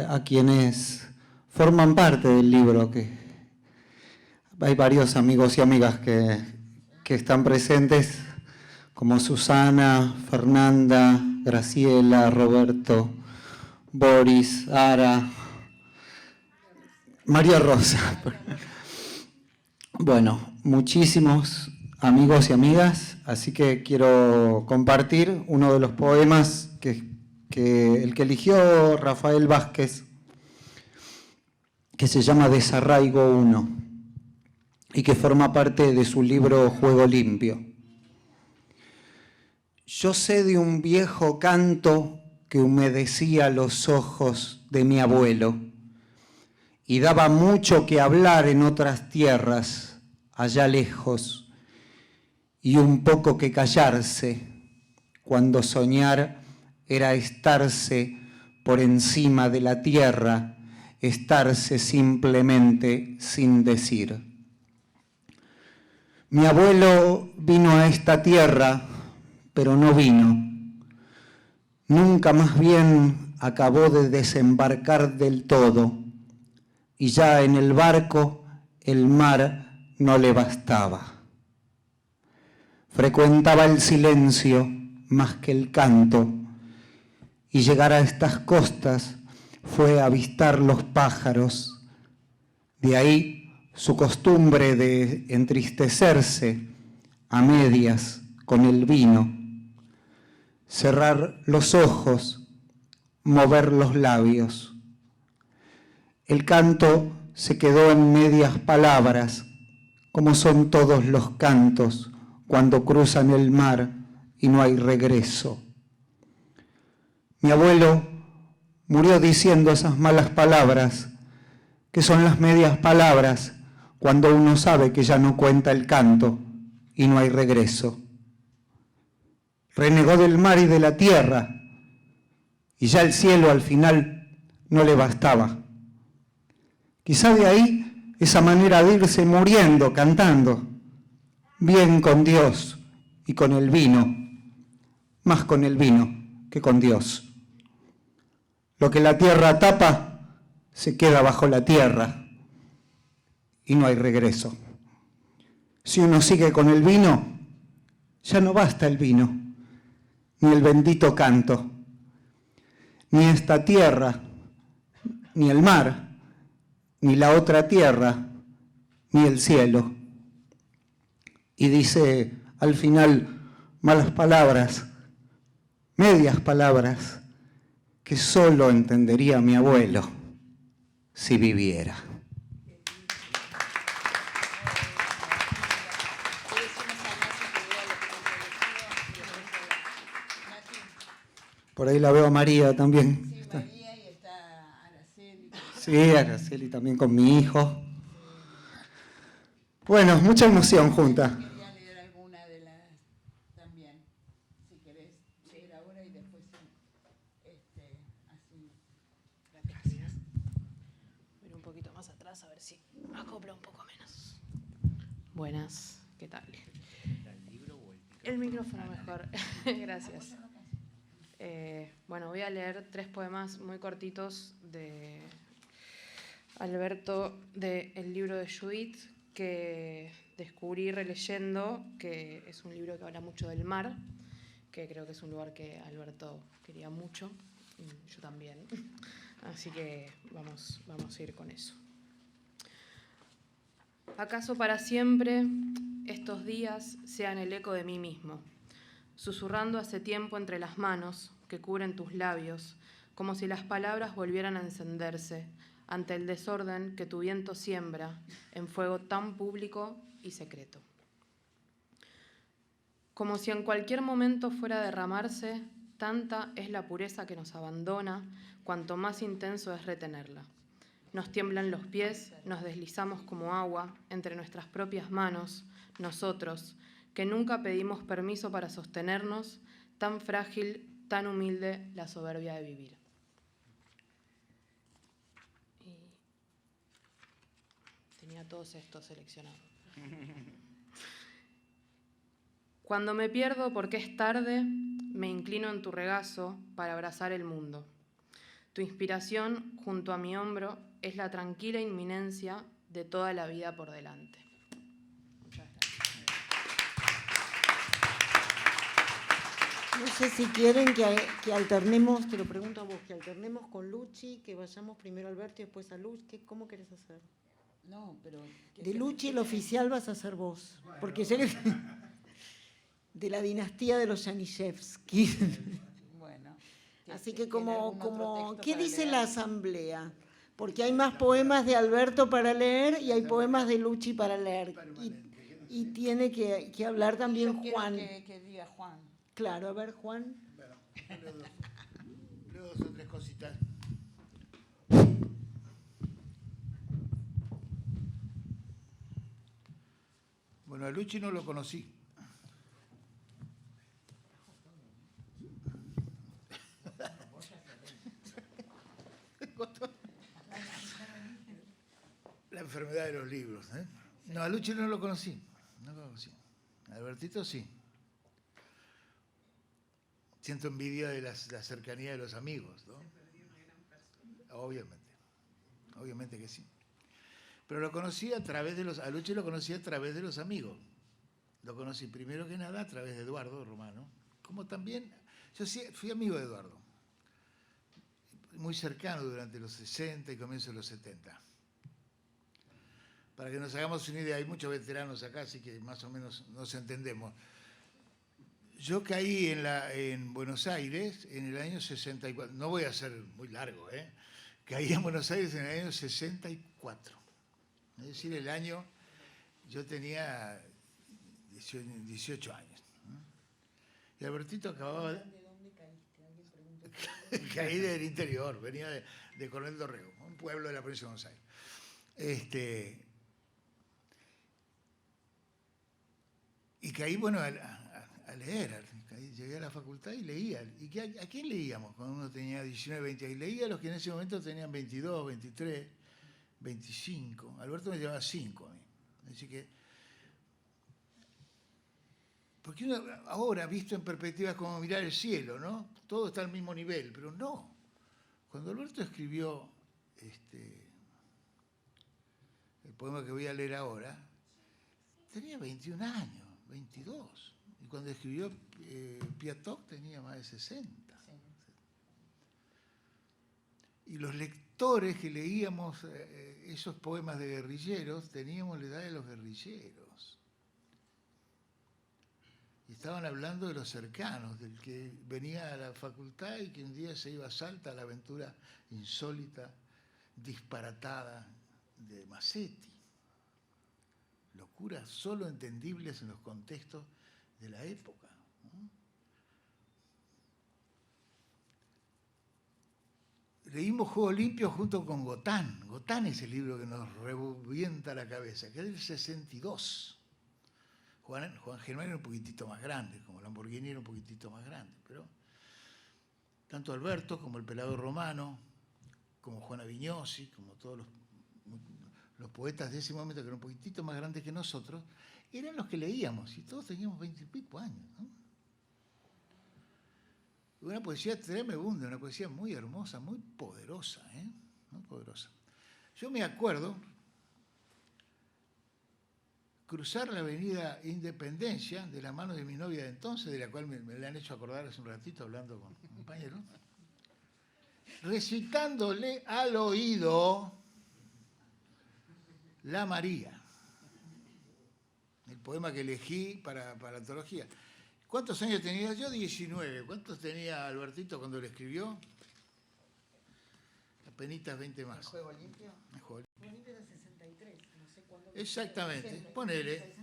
a quienes forman parte del libro, que hay varios amigos y amigas que están presentes, como Susana, Fernanda, Graciela, Roberto, Boris, Ara, María Rosa. Bueno, muchísimos amigos y amigas, así que quiero compartir uno de los poemas el que eligió Rafael Vázquez, que se llama Desarraigo 1 y que forma parte de su libro Juego Limpio. Yo sé de un viejo canto que humedecía los ojos de mi abuelo y daba mucho que hablar en otras tierras, allá lejos, y un poco que callarse, cuando soñar era estarse por encima de la tierra, estarse simplemente sin decir. Mi abuelo vino a esta tierra, pero no vino. Nunca, más bien acabó de desembarcar del todo, y ya en el barco el mar no le bastaba. Frecuentaba el silencio más que el canto, y llegar a estas costas fue avistar los pájaros. De ahí su costumbre de entristecerse a medias con el vino, cerrar los ojos, mover los labios. El canto se quedó en medias palabras, como son todos los cantos cuando cruzan el mar y no hay regreso. Mi abuelo murió diciendo esas malas palabras, que son las medias palabras cuando uno sabe que ya no cuenta el canto y no hay regreso. Renegó del mar y de la tierra, y ya el cielo al final no le bastaba. Quizá de ahí esa manera de irse muriendo, cantando, bien con Dios y con el vino, más con el vino que con Dios. Lo que la tierra tapa se queda bajo la tierra y no hay regreso. Si uno sigue con el vino, ya no basta el vino, ni el bendito canto, ni esta tierra, ni el mar, ni la otra tierra, ni el cielo. Y dice al final malas palabras, medias palabras, que solo entendería mi abuelo si viviera. Por ahí la veo a María también. Sí, María, y está Araceli. Sí, Araceli también con mi hijo. Bueno, mucha emoción junta. Quería leer alguna de las también, si querés leer ahora y después así. Gracias. Voy un poquito más atrás a ver si acopla un poco menos. Buenas, ¿qué tal? El micrófono mejor, gracias. Bueno, voy a leer 3 poemas muy cortitos de Alberto del libro de Judith, que descubrí releyendo, que es un libro que habla mucho del mar, que creo que es un lugar que Alberto quería mucho, y yo también. Así que vamos a ir con eso. ¿Acaso para siempre estos días sean el eco de mí mismo, susurrando hace tiempo entre las manos que cubren tus labios, como si las palabras volvieran a encenderse ante el desorden que tu viento siembra en fuego tan público y secreto? Como si en cualquier momento fuera a derramarse, tanta es la pureza que nos abandona, cuanto más intenso es retenerla. Nos tiemblan los pies, nos deslizamos como agua entre nuestras propias manos, nosotros, que nunca pedimos permiso para sostenernos, tan frágil, tan humilde la soberbia de vivir. Y tenía todos estos seleccionados. Cuando me pierdo porque es tarde, me inclino en tu regazo para abrazar el mundo. Tu inspiración junto a mi hombro es la tranquila inminencia de toda la vida por delante. Muchas gracias. No sé si quieren que alternemos, te lo pregunto a vos, que alternemos con Luchi, que vayamos primero a Alberto y después a Luchi. ¿Cómo querés hacer? No, pero... De Luchi el oficial vas a ser vos, porque ya eres de la dinastía de los Yanishevsky. Bueno. Así que ¿Tiene algún otro texto ¿qué para dice leer? la asamblea? Porque hay más poemas de Alberto para leer y hay poemas de Luchi para leer. Y tiene que hablar también Yo quiero Juan. que diga Juan. Claro, a ver, Juan. Leo 2 o 3 cositas. Bueno, a Luchi no lo conocí. La enfermedad de los libros. No, a Luchi no lo conocí. No lo conocí. A Albertito sí. Siento envidia de la cercanía de los amigos, ¿no? Obviamente que sí. Pero lo conocí a través de a Luchi lo conocí a través de los amigos. Lo conocí primero que nada a través de Eduardo Romano, como también, yo sí, fui amigo de Eduardo, muy cercano durante los 60 y comienzos de los 70. Para que nos hagamos una idea, hay muchos veteranos acá, así que más o menos nos entendemos. Yo caí en Buenos Aires en el año 64, no voy a ser muy largo, caí en Buenos Aires en el año 64. Es decir, el año, yo tenía 18 años. Y Albertito acababa de... ¿De dónde caíste? ¿Alguien preguntó? Caí del interior, venía de Coronel Dorrego, un pueblo de la provincia de Buenos Aires. Y caí, bueno, a leer. Llegué a la facultad y leía. ¿Y a quién leíamos? Cuando uno tenía 19, 20. Y leía a los que en ese momento tenían 22, 23, 25. Alberto me llevaba 5 a mí. Así que... Porque uno ahora, visto en perspectiva, es como mirar el cielo, ¿no? Todo está al mismo nivel, pero no. Cuando Alberto escribió el poema que voy a leer ahora, tenía 21 años, 22. Y cuando escribió Piatok tenía más de 60. Sí. Y los lectores que leíamos esos poemas de guerrilleros, teníamos la edad de los guerrilleros. Y estaban hablando de los cercanos, del que venía a la facultad y que un día se iba a Salta a la aventura insólita, disparatada de Massetti. Locuras solo entendibles en los contextos de la época, ¿no? Leímos Juego Limpio junto con Gotán. Gotán es el libro que nos revienta la cabeza, que es del 62. Juan Germán era un poquitito más grande, como Lamborghini era un poquitito más grande, pero tanto Alberto como el Pelado Romano, como Juana Vignosi, como todos los poetas de ese momento, que eran un poquitito más grandes que nosotros, eran los que leíamos, y todos teníamos 20 y pico años, ¿no? Una poesía tremenda, una poesía muy hermosa, muy poderosa, muy poderosa. Yo me acuerdo cruzar la avenida Independencia de la mano de mi novia de entonces, de la cual me la han hecho acordar hace un ratito hablando con un compañero, recitándole al oído La María, el poema que elegí para la antología. ¿Cuántos años tenía yo? 19. ¿Cuántos tenía Albertito cuando lo escribió? Apenitas 20 más. ¿El Juego Limpio? El Juego Limpio era 63, no sé cuándo. Exactamente, ponele.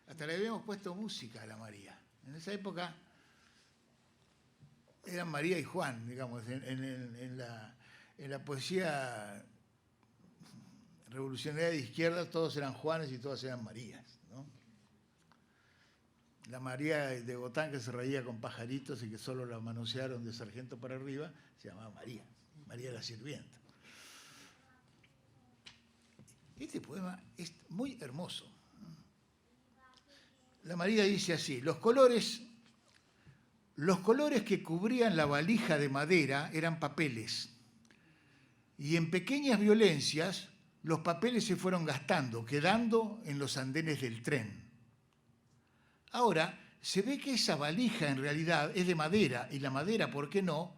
Hasta le habíamos puesto música a la María. En esa época eran María y Juan, digamos, en la poesía revolucionaria de izquierda todos eran Juanes y todas eran Marías, ¿no? La María de Gotán, que se reía con pajaritos y que solo la manosearon de sargento para arriba, se llamaba María, María la Sirvienta. Este poema es muy hermoso. La María dice así: los colores que cubrían la valija de madera eran papeles, y en pequeñas violencias los papeles se fueron gastando, quedando en los andenes del tren. Ahora, se ve que esa valija en realidad es de madera, y la madera, ¿por qué no?,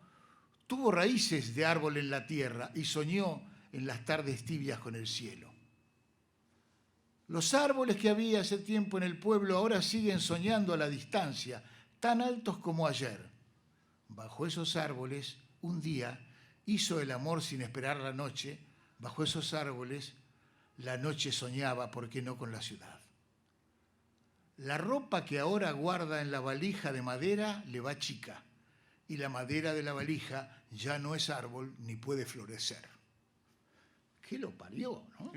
tuvo raíces de árbol en la tierra y soñó en las tardes tibias con el cielo. Los árboles que había hace tiempo en el pueblo ahora siguen soñando a la distancia, tan altos como ayer. Bajo esos árboles, un día, hizo el amor sin esperar la noche. Bajo esos árboles, la noche soñaba, ¿por qué no?, con la ciudad. La ropa que ahora guarda en la valija de madera le va chica, y la madera de la valija ya no es árbol ni puede florecer. ¿Qué lo parió, no?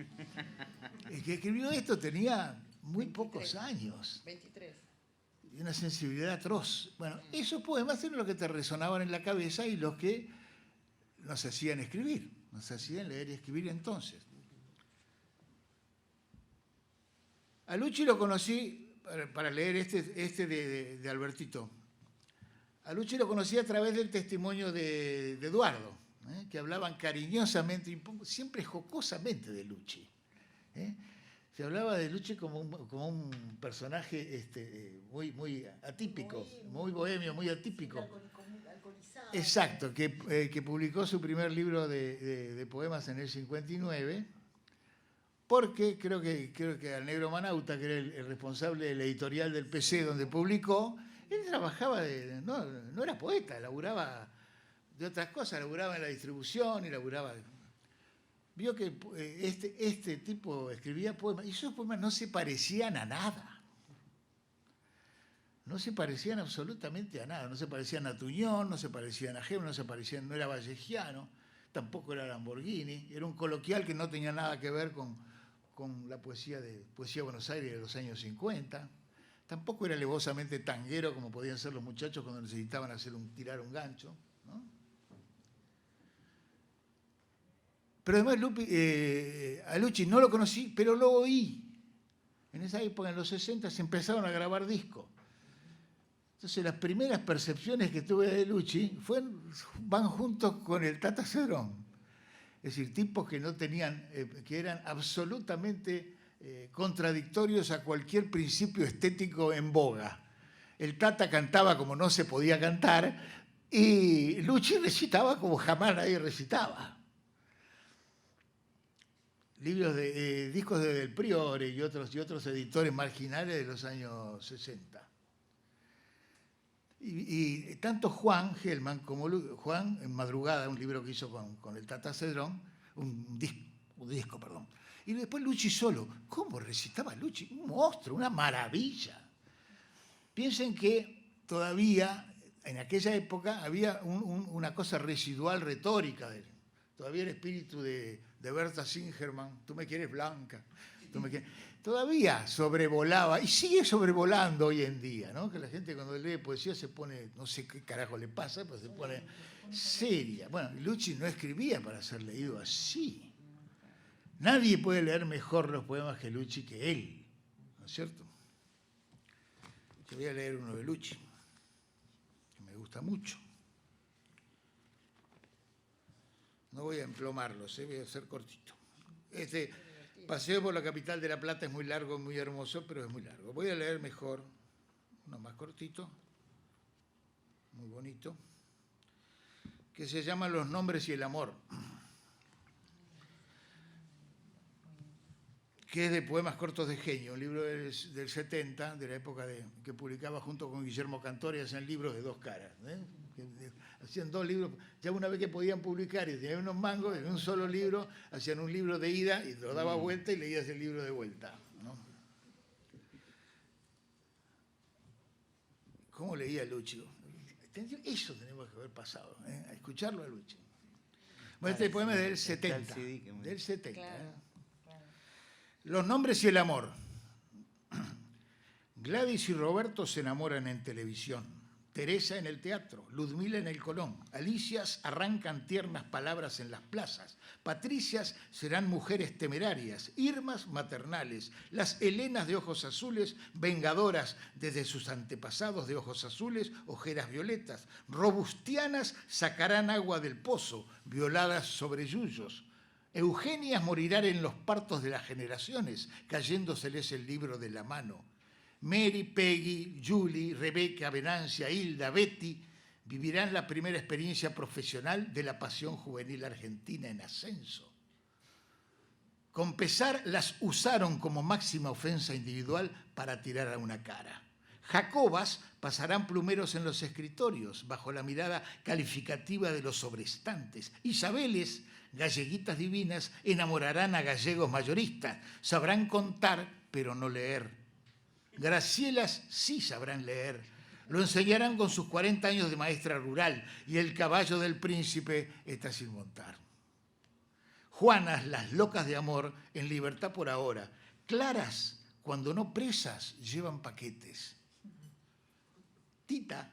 El que escribió esto tenía muy 23, pocos años. 23. Y una sensibilidad atroz. Bueno, esos poemas eran los que te resonaban en la cabeza y los que nos hacían escribir, nos hacían leer y escribir entonces. A Lucci lo conocí para leer este de Albertito. A Lucci lo conocí a través del testimonio de Eduardo, que hablaban cariñosamente, siempre jocosamente de Lucci. Se hablaba de Lucci como un personaje muy atípico, muy bohemio, muy atípico. Exacto, que publicó su primer libro de poemas en el 59, porque creo que al Negro Manauta, que era el responsable de la editorial del PC donde publicó, él trabajaba, no era poeta, laburaba de otras cosas, laburaba en la distribución y laburaba. Vio que este tipo escribía poemas, y esos poemas no se parecían a nada. No se parecían absolutamente a nada. No se parecían a Tuñón, no se parecían a Gem, no era vallejiano, tampoco era Lamborghini. Era un coloquial que no tenía nada que ver con la poesía de Buenos Aires de los años 50. Tampoco era alevosamente tanguero como podían ser los muchachos cuando necesitaban tirar un gancho, ¿no? Pero además a Lucci no lo conocí, pero lo oí. En esa época, en los 60, se empezaron a grabar discos. Entonces, las primeras percepciones que tuve de Luchi van juntos con el Tata Cedrón. Es decir, tipos que no tenían, que eran absolutamente contradictorios a cualquier principio estético en boga. El Tata cantaba como no se podía cantar y Luchi recitaba como jamás nadie recitaba. Discos de Del Priore y otros editores marginales de los años 60. Y tanto Juan Gelman como Juan en Madrugada, un libro que hizo con el Tata Cedrón, un disco. Y después Luchi solo. ¿Cómo recitaba Luchi? Un monstruo, una maravilla. Piensen que todavía, en aquella época, había una cosa residual retórica de él. Todavía el espíritu de Berta Singerman, tú me quieres blanca, tú me quieres... Todavía sobrevolaba, y sigue sobrevolando hoy en día, ¿no? Que la gente cuando lee poesía se pone, no sé qué carajo le pasa, pero se pone seria. Bueno, Luchi no escribía para ser leído así. Nadie puede leer mejor los poemas que Luchi que él, ¿no es cierto? Yo voy a leer uno de Luchi, que me gusta mucho. No voy a emplomarlos, voy a ser cortito. Paseo por la capital de La Plata es muy largo, muy hermoso, pero es muy largo. Voy a leer mejor, uno más cortito, muy bonito, que se llama Los nombres y el amor, que es de Poemas cortos de genio, un libro del 70, de la época que publicaba junto con Guillermo Cantori, hacían libros de 2 caras. Hacían 2 libros, ya una vez que podían publicar y tenían unos mangos, en un solo libro, hacían un libro de ida y lo daba vuelta y leías el libro de vuelta, ¿no? ¿Cómo leía Luchi? Eso tenemos que haber pasado, a escucharlo a Luchi. Bueno, este poema es del 70. Del 70. Claro. Los nombres y el amor. Gladys y Roberto se enamoran en televisión. Teresa en el teatro, Ludmila en el Colón, Alicias arrancan tiernas palabras en las plazas, Patricias serán mujeres temerarias, Irmas maternales, las Helenas de ojos azules, vengadoras desde sus antepasados de ojos azules, ojeras violetas, Robustianas sacarán agua del pozo, violadas sobre yuyos, Eugenias morirán en los partos de las generaciones, cayéndoseles el libro de la mano. Mary, Peggy, Julie, Rebeca, Venancia, Hilda, Betty vivirán la primera experiencia profesional de la pasión juvenil argentina en ascenso. Con pesar las usaron como máxima ofensa individual para tirar a una cara. Jacobas pasarán plumeros en los escritorios bajo la mirada calificativa de los sobrestantes. Isabeles, galleguitas divinas, enamorarán a gallegos mayoristas. Sabrán contar, pero no leer. Gracielas sí sabrán leer, lo enseñarán con sus 40 años de maestra rural y el caballo del príncipe está sin montar. Juanas, las locas de amor, en libertad por ahora. Claras, cuando no presas, llevan paquetes. Tita,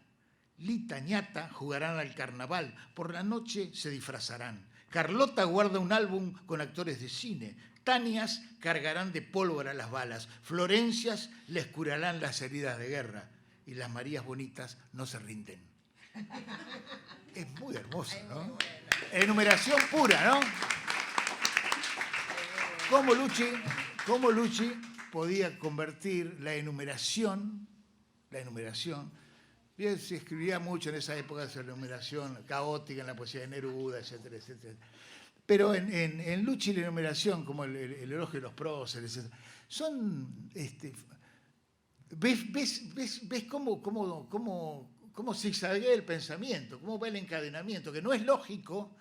Lita, Ñata jugarán al carnaval, por la noche se disfrazarán. Carlota guarda un álbum con actores de cine. Tanias cargarán de pólvora las balas, Florencias les curarán las heridas de guerra y las Marías bonitas no se rinden. Es muy hermoso, ¿no? Enumeración pura, ¿no? ¿Cómo Luchi podía convertir la enumeración, bien, se escribía mucho en esa época de la enumeración caótica en la poesía de Neruda, etcétera, etcétera. Pero en Luchi la enumeración, como el elogio de los próceres, son... ¿Ves cómo zigzaguea el pensamiento? ¿Cómo va el encadenamiento? Que no es lógico,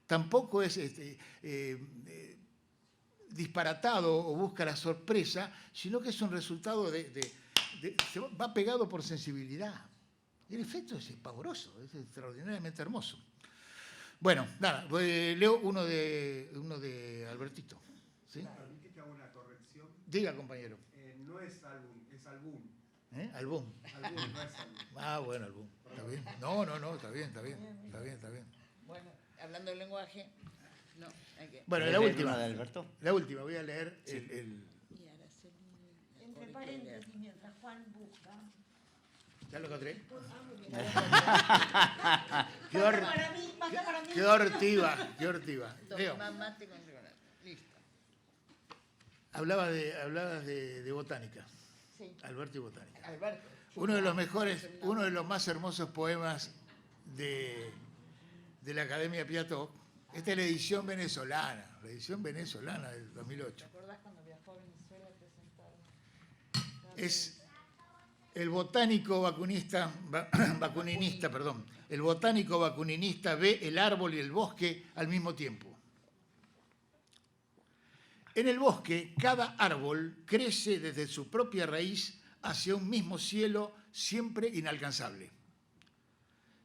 tampoco es disparatado o busca la sorpresa, sino que es un resultado va pegado por sensibilidad. Y el efecto es pavoroso, es extraordinariamente hermoso. Bueno, nada, leo uno de Albertito. ¿Sí? Claro, ¿viste que hago una corrección? Diga, compañero. No es álbum, es álbum. Album. Álbum no es álbum. Ah, bueno, album. ¿Está bien? No, está bien. Bueno, hablando del lenguaje, no, hay que... Bueno, ¿Querés la leer última. una de Alberto? La última, voy a leer el... Entre hay que leer. paréntesis, mientras Juan busca. ¿Ya lo encontré? Pasa para mí. Qué hortiva, qué hortiva. Leo, Toma mate con chocolate. Listo. hablabas de botánica. Sí. Alberto y botánica. Alberto. Uno de los mejores, uno de los más hermosos poemas de la Academia Piató. Esta es la edición venezolana del 2008. ¿Te acordás cuando viajó a Venezuela a presentar? Es el botánico el botánico vacuninista ve el árbol y el bosque al mismo tiempo. En el bosque, cada árbol crece desde su propia raíz hacia un mismo cielo siempre inalcanzable.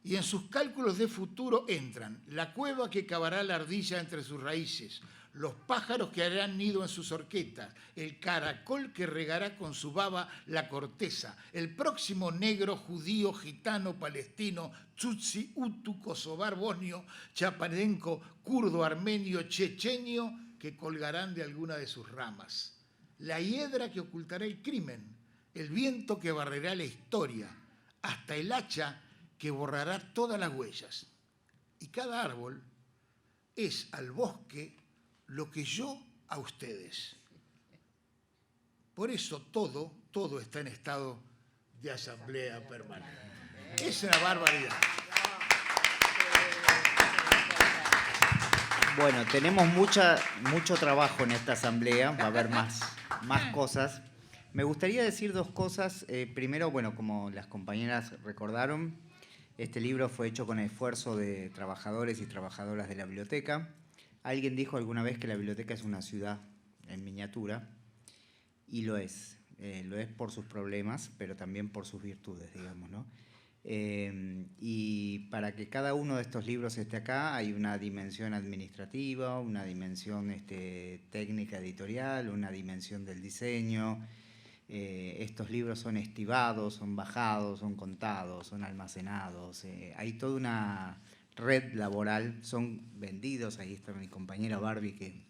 Y en sus cálculos de futuro entran la cueva que cavará la ardilla entre sus raíces, los pájaros que harán nido en sus horquetas, el caracol que regará con su baba la corteza, el próximo negro, judío, gitano, palestino, tutsi, hutu, kosovar, bosnio, chaparenco, kurdo, armenio, chechenio, que colgarán de alguna de sus ramas. La hiedra que ocultará el crimen, el viento que barrerá la historia, hasta el hacha que borrará todas las huellas. Y cada árbol es al bosque lo que yo a ustedes. Por eso todo está en estado de asamblea permanente. Es una barbaridad. Bueno, tenemos mucho trabajo en esta asamblea, va a haber más cosas. Me gustaría decir dos cosas. Primero, bueno, como las compañeras recordaron, este libro fue hecho con esfuerzo de trabajadores y trabajadoras de la biblioteca. Alguien dijo alguna vez que la biblioteca es una ciudad en miniatura, y lo es. Lo es por sus problemas, pero también por sus virtudes, digamos, ¿no? Y para que cada uno de estos libros esté acá hay una dimensión administrativa, una dimensión técnica editorial, una dimensión del diseño. Estos libros son estivados, son bajados, son contados, son almacenados. Hay toda una red laboral, son vendidos. Ahí está mi compañera Barbie, que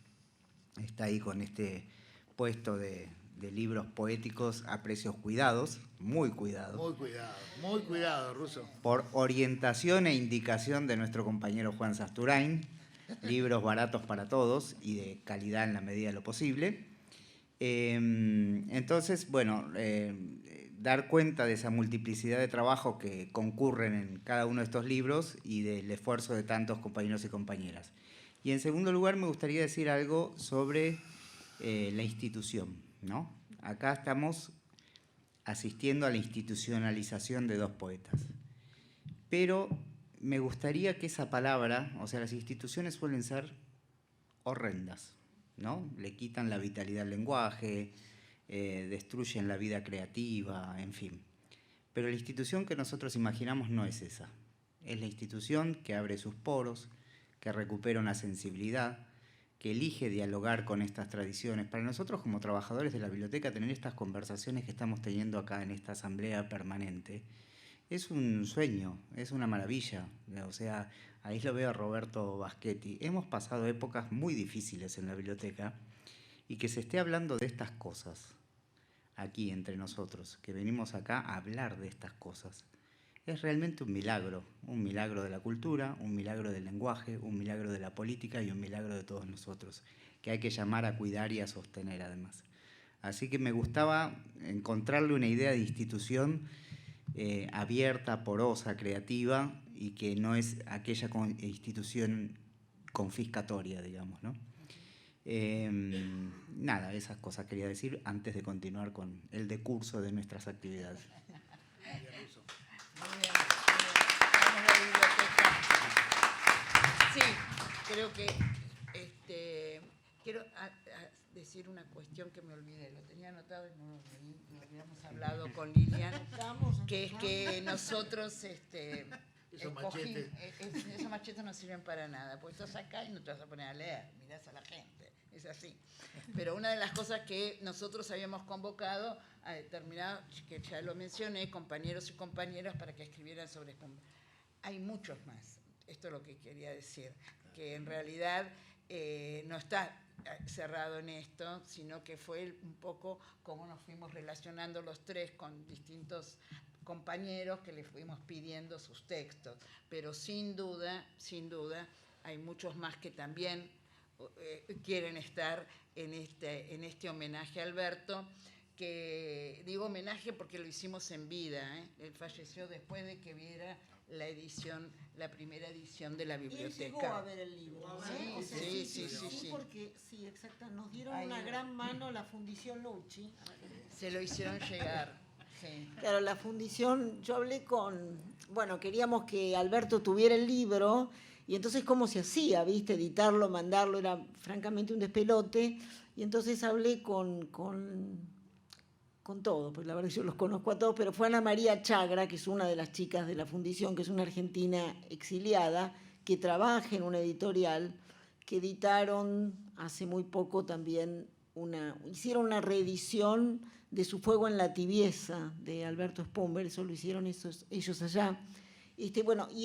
está ahí con este puesto de libros poéticos a precios cuidados, muy cuidados. Muy cuidado, Russo. Por orientación e indicación de nuestro compañero Juan Sasturain, libros baratos para todos y de calidad en la medida de lo posible. Entonces, bueno, dar cuenta de esa multiplicidad de trabajo que concurren en cada uno de estos libros y del esfuerzo de tantos compañeros y compañeras. Y en segundo lugar, me gustaría decir algo sobre la institución, ¿no? Acá estamos asistiendo a la institucionalización de dos poetas. Pero me gustaría que esa palabra, o sea, las instituciones suelen ser horrendas, ¿no? Le quitan la vitalidad al lenguaje, destruyen la vida creativa, en fin. Pero la institución que nosotros imaginamos no es esa. Es la institución que abre sus poros, que recupera una sensibilidad, que elige dialogar con estas tradiciones. Para nosotros, como trabajadores de la biblioteca, tener estas conversaciones que estamos teniendo acá en esta asamblea permanente es un sueño, es una maravilla. O sea, ahí lo veo a Roberto Baschetti. Hemos pasado épocas muy difíciles en la biblioteca, y que se esté hablando de estas cosas aquí entre nosotros, que venimos acá a hablar de estas cosas, es realmente un milagro de la cultura, un milagro del lenguaje, un milagro de la política y un milagro de todos nosotros, que hay que llamar a cuidar y a sostener además. Así que me gustaba encontrarle una idea de institución abierta, porosa, creativa, y que no es aquella institución confiscatoria, digamos, ¿no? Nada, esas cosas quería decir antes de continuar con el decurso de nuestras actividades. Muy bien. Vamos a la biblioteca. Sí, creo que quiero decir una cuestión que me olvidé. Lo tenía anotado y no lo habíamos hablado con Lilian, que es que nosotros esos machetes no sirven para nada. Pues estás acá y no te vas a poner a leer, mirás a la gente, es así. Pero una de las cosas que nosotros habíamos convocado a determinados, que ya lo mencioné, compañeros y compañeras para que escribieran sobre Spumber. Hay muchos más, esto es lo que quería decir, que en realidad no está cerrado en esto, sino que fue un poco como nos fuimos relacionando los tres con distintos compañeros que les fuimos pidiendo sus textos. Pero sin duda, hay muchos más que también quieren estar en este homenaje a Alberto, que digo homenaje porque lo hicimos en vida, ¿eh? Él falleció después de que viera la primera edición de la biblioteca. Y él llegó a ver el libro. Sí. Porque, sí, exacto, nos dieron una gran mano la Fundición Lucci. Se lo hicieron llegar. Sí. Claro, la Fundición, yo hablé queríamos que Alberto tuviera el libro, y entonces cómo se hacía, ¿viste? Editarlo, mandarlo, era francamente un despelote, y entonces hablé con todo, pues la verdad yo los conozco a todos, pero fue Ana María Chagra, que es una de las chicas de la Fundición, que es una argentina exiliada, que trabaja en una editorial, que editaron hace muy poco también hicieron una reedición de Su fuego en la tibieza, de Alberto Spumber, eso lo hicieron ellos allá. Y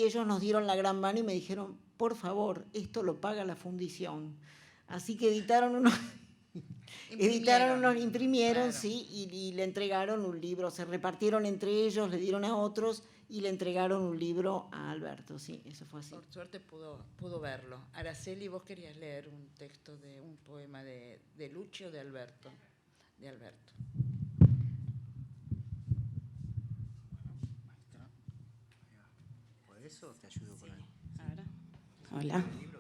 ellos nos dieron la gran mano y me dijeron, por favor, esto lo paga la Fundición. Así que imprimieron, claro. Sí, y le entregaron un libro, se repartieron entre ellos, le dieron a otros y le entregaron un libro a Alberto, sí, eso fue así. Por suerte pudo verlo. Araceli, ¿vos querías leer un texto de un poema de Lucci o de Alberto? De Alberto. ¿Por eso te ayudo con él?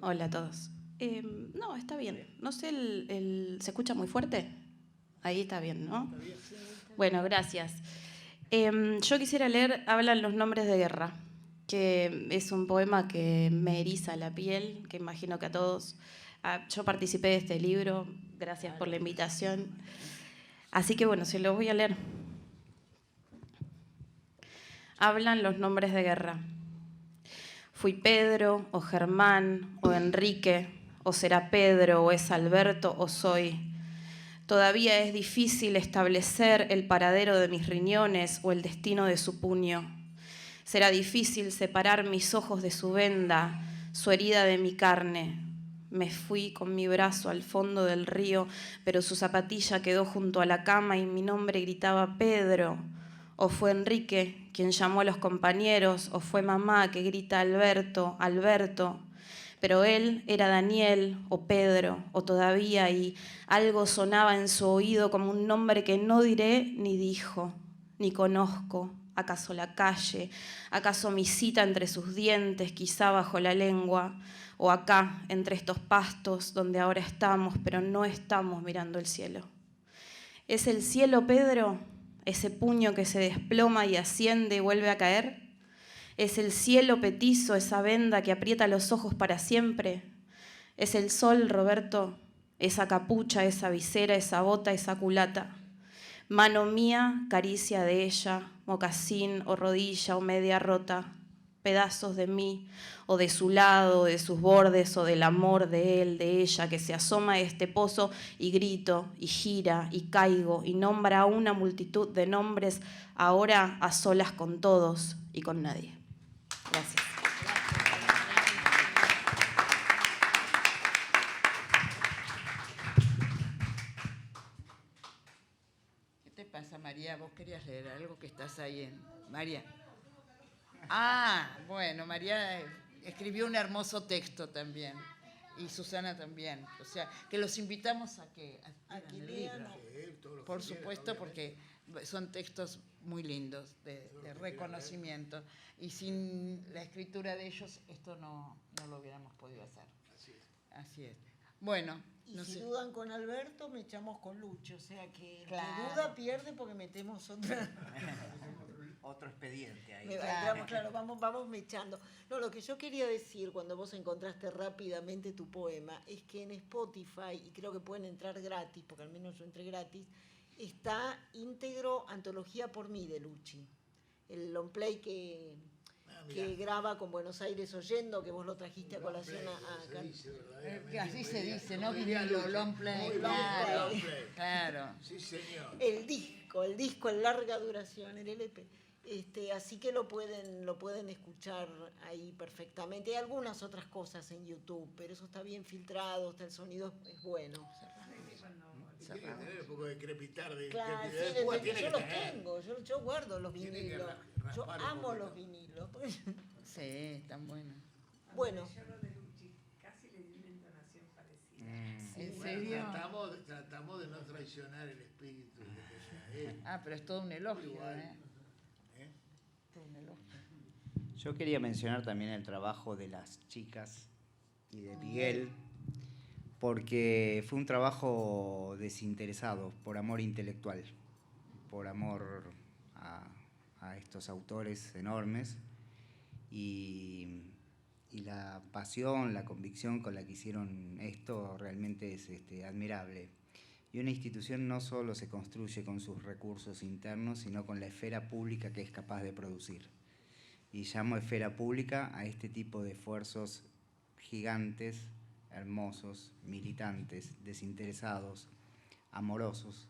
Hola a todos. No, está bien. No sé, ¿se escucha muy fuerte? Ahí está bien, ¿no? Está bien. Bueno, gracias. Yo quisiera leer Hablan los nombres de guerra, que es un poema que me eriza la piel, que imagino que a todos. Yo participé de este libro, gracias por la invitación. Así que bueno, se lo voy a leer. Hablan los nombres de guerra. Fui Pedro, o Germán, o Enrique, o será Pedro, o es Alberto, o soy. Todavía es difícil establecer el paradero de mis riñones o el destino de su puño. Será difícil separar mis ojos de su venda, su herida de mi carne. Me fui con mi brazo al fondo del río, pero su zapatilla quedó junto a la cama y mi nombre gritaba Pedro. O fue Enrique quien llamó a los compañeros, o fue mamá que grita Alberto, Alberto. Pero él era Daniel o Pedro o todavía, y algo sonaba en su oído como un nombre que no diré ni dijo, ni conozco. ¿Acaso la calle? ¿Acaso mi cita entre sus dientes, quizá bajo la lengua? O acá, entre estos pastos donde ahora estamos, pero no estamos mirando el cielo. ¿Es el cielo, Pedro? ¿Ese puño que se desploma y asciende y vuelve a caer? ¿Es el cielo petizo, esa venda que aprieta los ojos para siempre? ¿Es el sol, Roberto? Esa capucha, esa visera, esa bota, esa culata. Mano mía, caricia de ella, mocasín o rodilla o media rota. Pedazos de mí, o de su lado, o de sus bordes, o del amor de él, de ella, que se asoma a este pozo y grito, y gira, y caigo, y nombra a una multitud de nombres, ahora a solas con todos y con nadie. Gracias. ¿Qué te pasa, María? ¿Vos querías leer algo que estás ahí en... María. Bueno, María escribió un hermoso texto también. Y Susana también. O sea, que los invitamos a que adquieran el libro. Por supuesto, porque son textos muy lindos de reconocimiento. Y sin la escritura de ellos, esto no lo hubiéramos podido hacer. Así es. Bueno. Y no si dudan con Alberto, me echamos con Lucho. O sea que claro. El que duda pierde porque metemos otro expediente ahí. Claro, vamos mechando. No, lo que yo quería decir cuando vos encontraste rápidamente tu poema es que en Spotify, y creo que pueden entrar gratis, porque al menos yo entré gratis, está íntegro Antología por mí de Lucci. El long play que graba con Buenos Aires Oyendo, que vos lo trajiste a colación acá. Así se dice, ¿no? Vinilo, long play. Claro. Sí, señor. El disco en larga duración, el LP. Así que lo pueden escuchar ahí perfectamente. Hay algunas otras cosas en YouTube, pero eso está bien filtrado, el sonido es bueno. Tiene que tener un poco de crepitar, de Claro, crepitar. sí, yo los tengo, yo guardo los vinilos. Yo amo los vinilos. Sí, están buenos. Bueno. ¿En serio? Tratamos de no traicionar el espíritu que tenía él. Ah, pero es todo un elogio, Igual. Todo un elogio. Yo quería mencionar también el trabajo de las chicas y de Miguel, porque fue un trabajo desinteresado, por amor intelectual, por amor a estos autores enormes, y la pasión, la convicción con la que hicieron esto realmente es admirable. Y una institución no solo se construye con sus recursos internos, sino con la esfera pública que es capaz de producir. Y llamo esfera pública a este tipo de esfuerzos gigantes, hermosos, militantes, desinteresados, amorosos,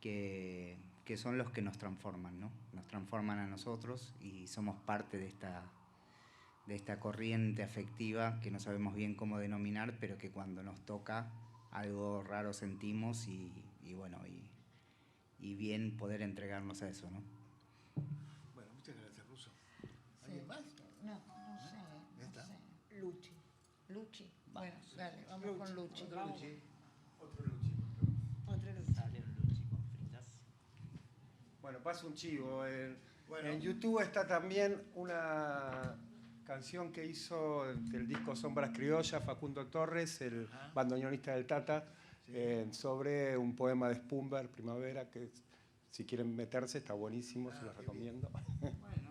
que son los que nos transforman, ¿no? Nos transforman a nosotros y somos parte de esta corriente afectiva que no sabemos bien cómo denominar, pero que cuando nos toca algo raro sentimos y bien poder entregarnos a eso, ¿no? Bueno, muchas gracias, Russo. ¿Alguien más? No sé. ¿Ya está? Luchi. Bueno, dale, vamos con Luchi. Otro Luchi. Bueno, paso un chivo. Bueno. En YouTube está también una canción que hizo del disco Sombras Criollas, Facundo Torres, el bandoneonista del Tata, sobre un poema de Spumber, Primavera, que si quieren meterse está buenísimo, se los recomiendo. Bueno.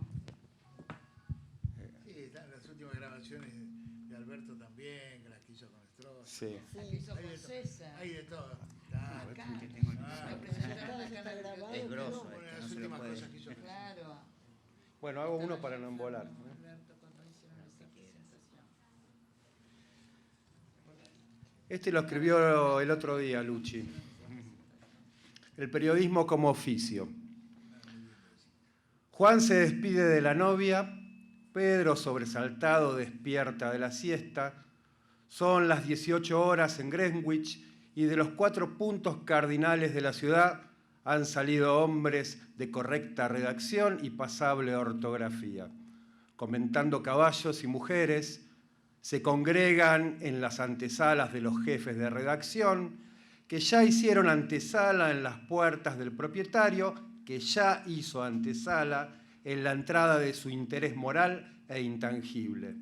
Sí, están las últimas grabaciones de Alberto también, que las quiso con Stross. Sí. La que hizo con César. Hay de todo. Acá. Que tengo en La presentaron acá en el grabado. Es grosso, Una de no las se lo últimas puede. cosas que hizo. Claro. Bueno, hago uno para no embolar. Alberto, cuando hicieron esa presentación. Este lo escribió el otro día, Luchi. El periodismo como oficio. Juan se despide de la novia, Pedro, sobresaltado, despierta de la siesta. Son las 18 horas en Greenwich y de los 4 puntos cardinales de la ciudad han salido hombres de correcta redacción y pasable ortografía. Comentando caballos y mujeres, se congregan en las antesalas de los jefes de redacción, que ya hicieron antesala en las puertas del propietario, que ya hizo antesala en la entrada de su interés moral e intangible.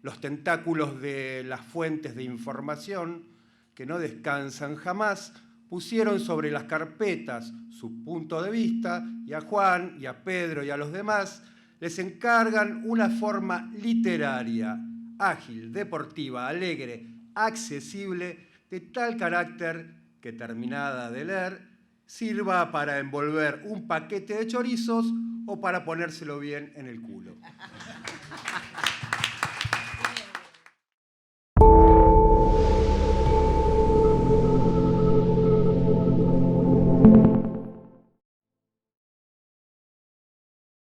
Los tentáculos de las fuentes de información, que no descansan jamás, pusieron sobre las carpetas su punto de vista, y a Juan, y a Pedro, y a los demás les encargan una forma literaria, ágil, deportiva, alegre, accesible, de tal carácter que, terminada de leer, sirva para envolver un paquete de chorizos o para ponérselo bien en el culo.